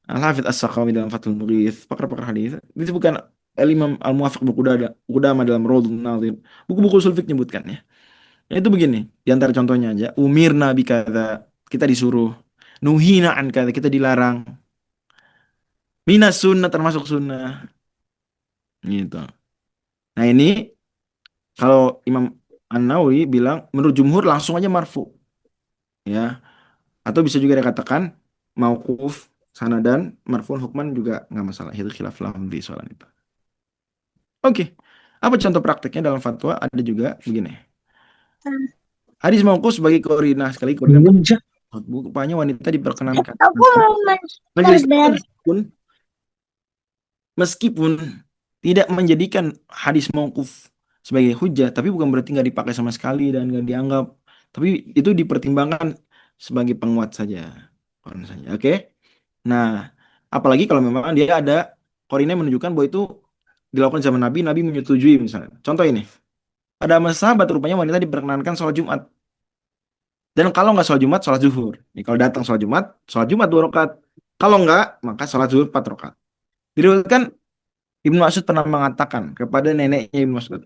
Al-Hafidz As-Sakhawi dalam Fathul Mughith. Pakar-pakar hadis. Disebutkan Al-Imam Al-Muwafiq Qudamah dalam Rawdun Nadhir. Buku-buku usul fiqh nyebutkan ya. Itu begini. Di antara contohnya aja. Umirna bikadza. Kita disuruh. Nuhina an kadza. Kita dilarang. Minas sunnah termasuk sunnah. Gitu. Nah ini kalau Imam An-Nawawi bilang menurut jumhur langsung aja marfu. Ya. Atau bisa juga dikatakan mauquf sanadan marfu'un hukman juga nggak masalah. Itu khilaf lafzi soal itu. Oke. Apa contoh prakteknya dalam fatwa? Ada juga begini. Hadis mauquf sebagai koordinat sekali koordinat. Rupanya wanita diperkenankan. Majelis meskipun tidak menjadikan hadis mauquf sebagai hujah, tapi bukan berarti nggak dipakai sama sekali dan nggak dianggap. Tapi itu dipertimbangkan sebagai penguat saja. Oke? Nah, apalagi kalau memang dia ada korinnya menunjukkan bahwa itu dilakukan zaman Nabi, Nabi menyetujui misalnya. Contoh ini, ada sahabat rupanya wanita diperkenankan sholat Jumat. Dan kalau nggak sholat Jumat, sholat zuhur. Nih, kalau datang sholat Jumat 2 rakaat. Kalau nggak, maka sholat zuhur 4 rakaat. Diriwayatkan Ibnu Mas'ud pernah mengatakan kepada neneknya Ibnu Mas'ud,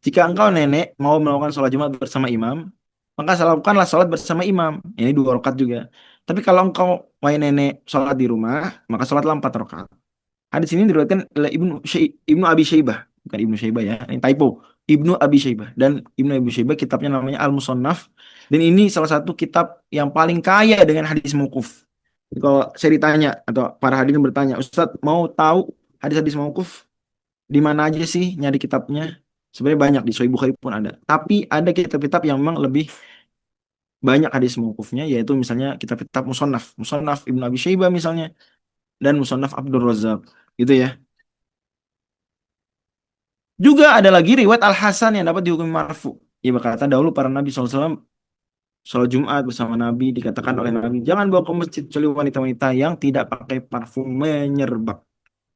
jika engkau nenek mau melakukan sholat Jumat bersama imam, maka lakukanlah sholat bersama imam. Ini 2 rakaat juga. Tapi kalau engkau wahai nenek sholat di rumah, maka sholatlah 4 rakaat. Hadis ini diriwayatkan oleh Ibnu Abi Syaibah, bukan Ibnu Syaibah ya, ini typo. Ibnu Abi Syaibah, dan Ibnu Abi Syaibah kitabnya namanya Al-Musannaf, dan ini salah satu kitab yang paling kaya dengan hadis mauquf. Kalau saya ditanya atau para hadirin bertanya, Ustadz mau tahu hadis-hadis mauquf di mana aja sih nyari kitabnya? Sebenarnya banyak, di Sahih Bukhari pun ada. Tapi ada kitab-kitab yang memang lebih banyak hadis mauqufnya, yaitu misalnya kitab-kitab Musannaf, Musannaf Ibnu Abi Syaibah misalnya, dan Musannaf Abdul Razak, gitu ya. Juga ada lagi riwayat Al-Hasan yang dapat dihukumi marfu. Ia berkata dahulu para Nabi SAW sholat Jumat bersama Nabi, dikatakan oleh Nabi, jangan bawa ke masjid kecuali wanita-wanita yang tidak pakai parfum menyerbak,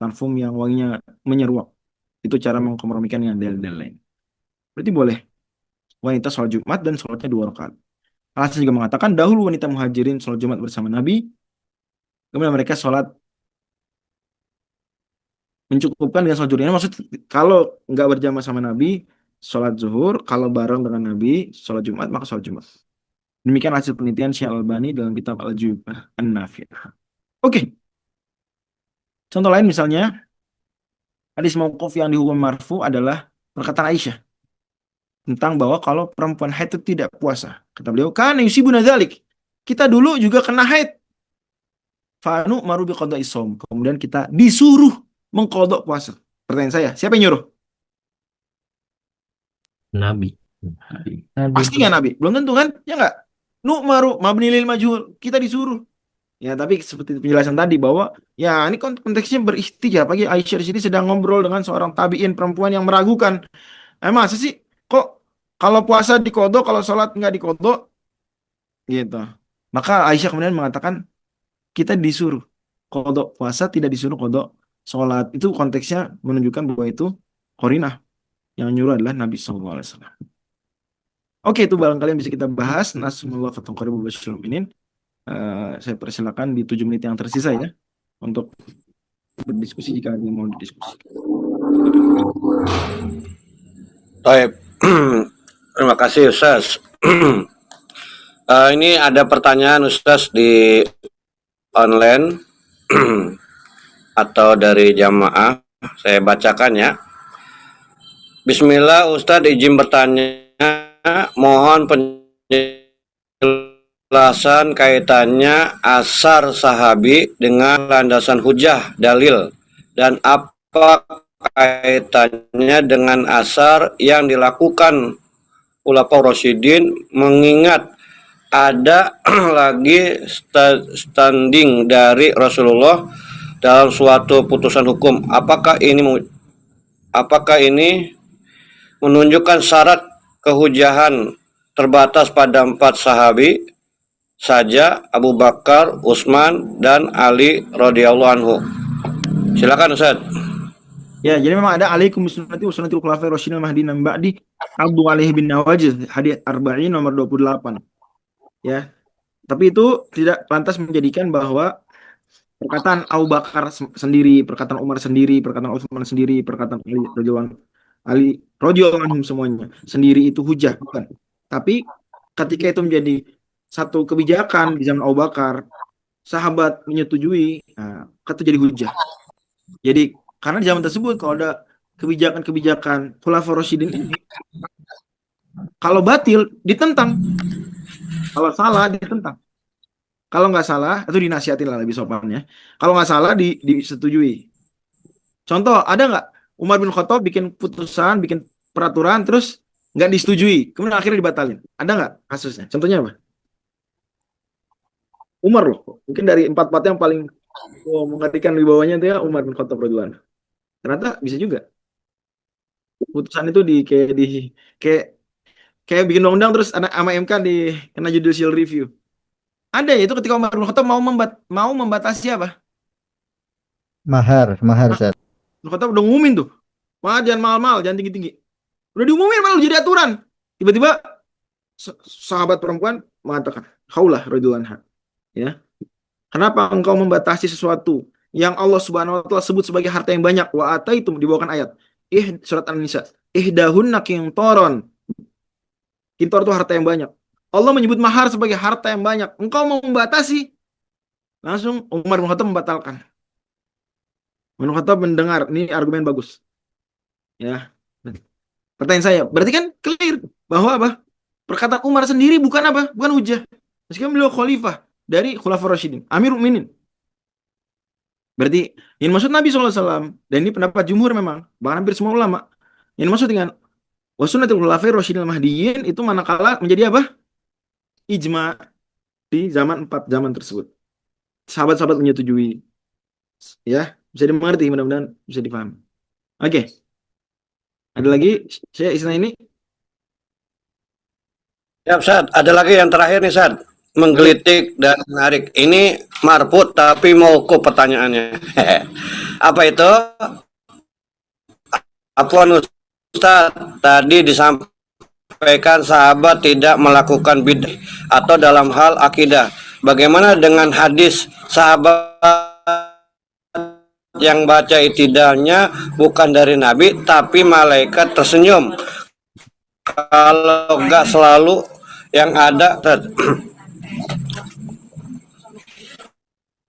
parfum yang wanginya menyeruak. Itu cara mengkompromikan dengan dalil-dalil lain. Berarti boleh wanita sholat Jumat dan sholatnya 2 rakaat. Al-Hasan juga mengatakan dahulu wanita muhajirin sholat Jumat bersama Nabi, kemudian mereka sholat mencukupkan dengan sholat zuhur. Ini maksud kalau nggak berjamaah sama Nabi, sholat zuhur, kalau bareng dengan Nabi, sholat Jumat, maka sholat Jumat. Demikian hasil penelitian Syekh Al-Albani dalam kitab Al-Jubah An-Nafi'ah. Oke. Contoh lain misalnya, hadis mauquf yang dihukum marfu adalah perkataan Aisyah tentang bahwa kalau perempuan haid itu tidak puasa. Kata beliau, kana yusibuna dzalik. Kita dulu juga kena haid. Fanu maru bi qada'i shaum. Kemudian kita disuruh mengkodok puasa. Pertanyaan saya, siapa yang nyuruh? Nabi. Pasti nggak Nabi? Belum tentu kan? Ya nggak? Nu maru mabni lil majhul. Kita disuruh. Ya, tapi seperti penjelasan tadi bahwa ya ini konteksnya beristijab. Pagi Aisyah di sini sedang ngobrol dengan seorang tabiin perempuan yang meragukan. Masa sih kok kalau puasa dikodok, kalau sholat nggak dikodok gitu. Maka Aisyah kemudian mengatakan kita disuruh kodok puasa, tidak disuruh kodok sholat. Itu konteksnya menunjukkan bahwa itu qarinah, yang nyuruh adalah Nabi SAW. Oke, itu barangkali yang bisa kita bahas. Nasrullah fathul qaribul basyirul mu'minin. Saya persilakan di 7 menit yang tersisa ya untuk berdiskusi jika ada yang mau didiskusi. Baik. Terima kasih Ustaz. Ini ada pertanyaan Ustaz di online atau dari jamaah. Saya bacakan ya. Bismillah, Ustaz izin bertanya, mohon penjelasan kaitannya asar sahabi dengan landasan hujah dalil, dan apa kaitannya dengan asar yang dilakukan Khulafaur Rasyidin, mengingat ada lagi standing dari Rasulullah dalam suatu putusan hukum. Apakah ini menunjukkan syarat kehujahan terbatas pada 4 sahabi saja, Abu Bakar, Utsman, dan Ali radhiyallahu anhu? Silakan Ustaz. Ya, jadi memang ada alaikum sunnati wa sunnatul khulafair rasyidin mahdiyyin min ba'di Abdu alaihi bin Nawajiz, hadis 40 nomor 28. Ya. Tapi itu tidak lantas menjadikan bahwa perkataan Abu Bakar sendiri, perkataan Umar sendiri, perkataan Utsman sendiri, perkataan Ali radhiyallahu anhum semuanya sendiri itu hujah, bukan. Tapi ketika itu menjadi satu kebijakan di zaman Abu Bakar, sahabat menyetujui, itu jadi hujah. Jadi karena di zaman tersebut kalau ada kebijakan-kebijakan Khulafaur Rasyidin ini, kalau batil ditentang, kalau salah ditentang, kalau nggak salah itu dinasihatin lah lebih sopannya. Kalau nggak salah disetujui. Contoh, ada nggak Umar bin Khattab bikin putusan, bikin peraturan, terus nggak disetujui, kemudian akhirnya dibatalin? Ada nggak kasusnya? Contohnya apa? Umar loh, mungkin dari 4 yang paling mengatakan wibawanya itu ya Umar bin Khattab radhiyallahu anhu. Ternyata bisa juga. Putusan itu kayak bikin undang-undang terus sama MK kena judicial review. Ada ya itu ketika Umar bin Khattab mau membatasi apa? Mahar Ustaz. Bin Khattab udah ngumumin tuh. Wah, jangan mahal-mahal, jangan tinggi-tinggi. Udah diumumin malah jadi aturan. Tiba-tiba sahabat perempuan mengatakan, "Khaulah radhiyallahu anha." Ya. Kenapa engkau membatasi sesuatu yang Allah Subhanahu wa taala sebut sebagai harta yang banyak? Wa ataitum, dibawakan ayat. Surat An-Nisa. Ihdahunna qintaron. Qintar itu harta yang banyak. Allah menyebut mahar sebagai harta yang banyak. Engkau mau membatasi? Langsung Umar bin Khattab membatalkan. Umar bin Khattab mendengar, ini argumen bagus. Ya. Pertanyaan saya, berarti kan clear bahwa apa? Perkataan Umar sendiri bukan apa? Bukan hujah. Meskipun beliau khalifah dari Khulafaur Rasyidin, Amirul Mukminin. Berarti yang maksud Nabi SAW, dan ini pendapat jumhur memang, bahkan hampir semua ulama, yang maksud dengan wasunnatul khulafair rasyidin mahdiyyin itu manakala menjadi apa? Ijma di 4 zaman tersebut. Sahabat-sahabat menyetujui. Ya, bisa dimengerti, mudah-mudahan bisa dipahami. Oke. Ada lagi saya istilah ini? Ya Ustaz, ada lagi yang terakhir nih Ustaz. Menggelitik dan menarik. Ini marput tapi mauquf pertanyaannya. Apa itu? Afwan Ustaz, tadi disampaikan sahabat tidak melakukan bid'ah atau dalam hal akidah. Bagaimana dengan hadis sahabat yang baca itidalnya bukan dari Nabi tapi malaikat tersenyum? Kalau enggak selalu yang ada.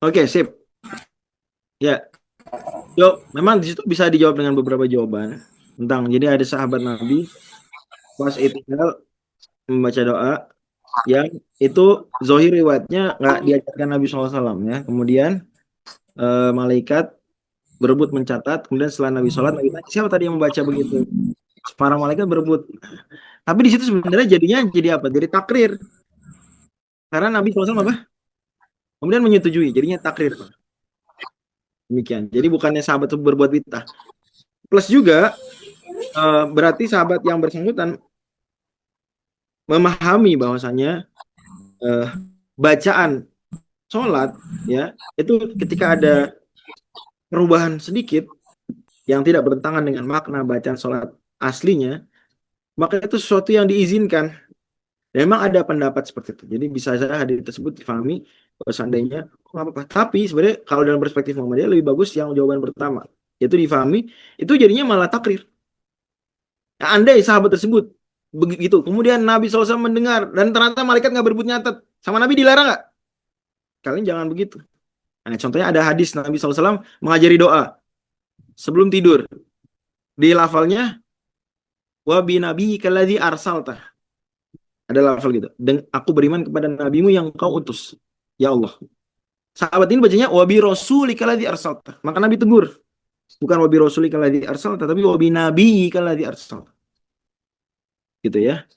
Oke, sip. Ya. Memang di situ bisa dijawab dengan beberapa jawaban tentang, jadi ada sahabat Nabi pas itidal membaca doa yang itu zahir riwayatnya nggak diajarkan Nabi SAW ya. Kemudian malaikat berebut mencatat, kemudian setelah Nabi sholat, Nabi tanya, siapa tadi yang membaca begitu? Para malaikat berebut. Tapi di situ sebenarnya jadinya jadi apa? Jadi takrir. Karena Nabi SAW apa? kemudian menyetujui, jadinya takrir. Demikian. Jadi bukannya sahabat itu berbuat bid'ah. Plus juga berarti sahabat yang bersangkutan memahami bahwasanya bacaan sholat ya itu ketika ada perubahan sedikit yang tidak bertentangan dengan makna bacaan sholat aslinya, maka itu sesuatu yang diizinkan. Dan memang ada pendapat seperti itu. Jadi bisa saja hadis tersebut difahami seandainya nggak apa-apa. Tapi sebenarnya kalau dalam perspektif Muhammadiyah lebih bagus yang jawaban pertama, yaitu difahami, itu jadinya malah takrir. Nah, andai sahabat tersebut begitu, kemudian Nabi SAW mendengar dan ternyata malaikat nggak berebut nyatet, sama Nabi dilarang nggak? Kalian jangan begitu. Nah, contohnya ada hadis Nabi SAW mengajari doa sebelum tidur. Di lafalnya wa bi nabiyyika alladzi arsalta. Ada lafal gitu. Dan aku beriman kepada nabimu yang kau utus. Ya Allah. Sahabat ini bacanya wa bi rasulika alladzi arsalta. Maka Nabi tegur. Bukan wa bi rasulika alladzi arsalta, tapi wa bi nabiyyika alladzi arsalta. Gitu ya.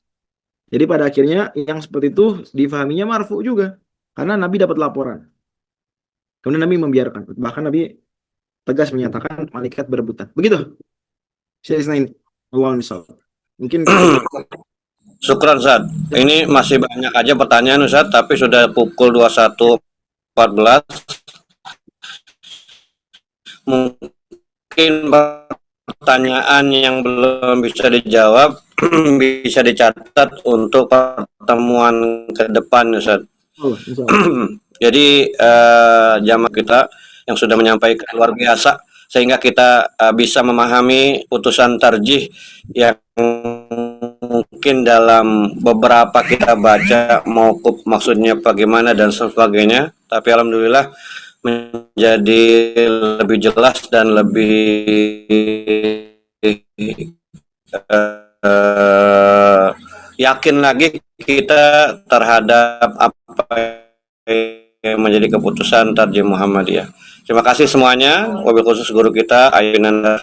Jadi pada akhirnya yang seperti itu difahaminya marfu juga. Karena Nabi dapat laporan. Kemudian Nabi membiarkan. Bahkan Nabi tegas menyatakan malaikat berebutan. Begitu. Saya ini. Allah misal. Mungkin Syukran Ustaz. Ini masih banyak aja pertanyaan Ustaz, tapi sudah pukul 21.14. Mungkin pertanyaan yang belum bisa dijawab bisa dicatat untuk pertemuan ke depan Ustaz. Jadi jamaah kita yang sudah menyampaikan luar biasa sehingga kita bisa memahami putusan tarjih yang mungkin dalam beberapa kita baca mauquf maksudnya bagaimana dan sebagainya, tapi alhamdulillah menjadi lebih jelas dan lebih yakin lagi kita terhadap apa yang menjadi keputusan tarjih Muhammadiyah. Terima kasih semuanya, wabil khusus guru kita Ayunanda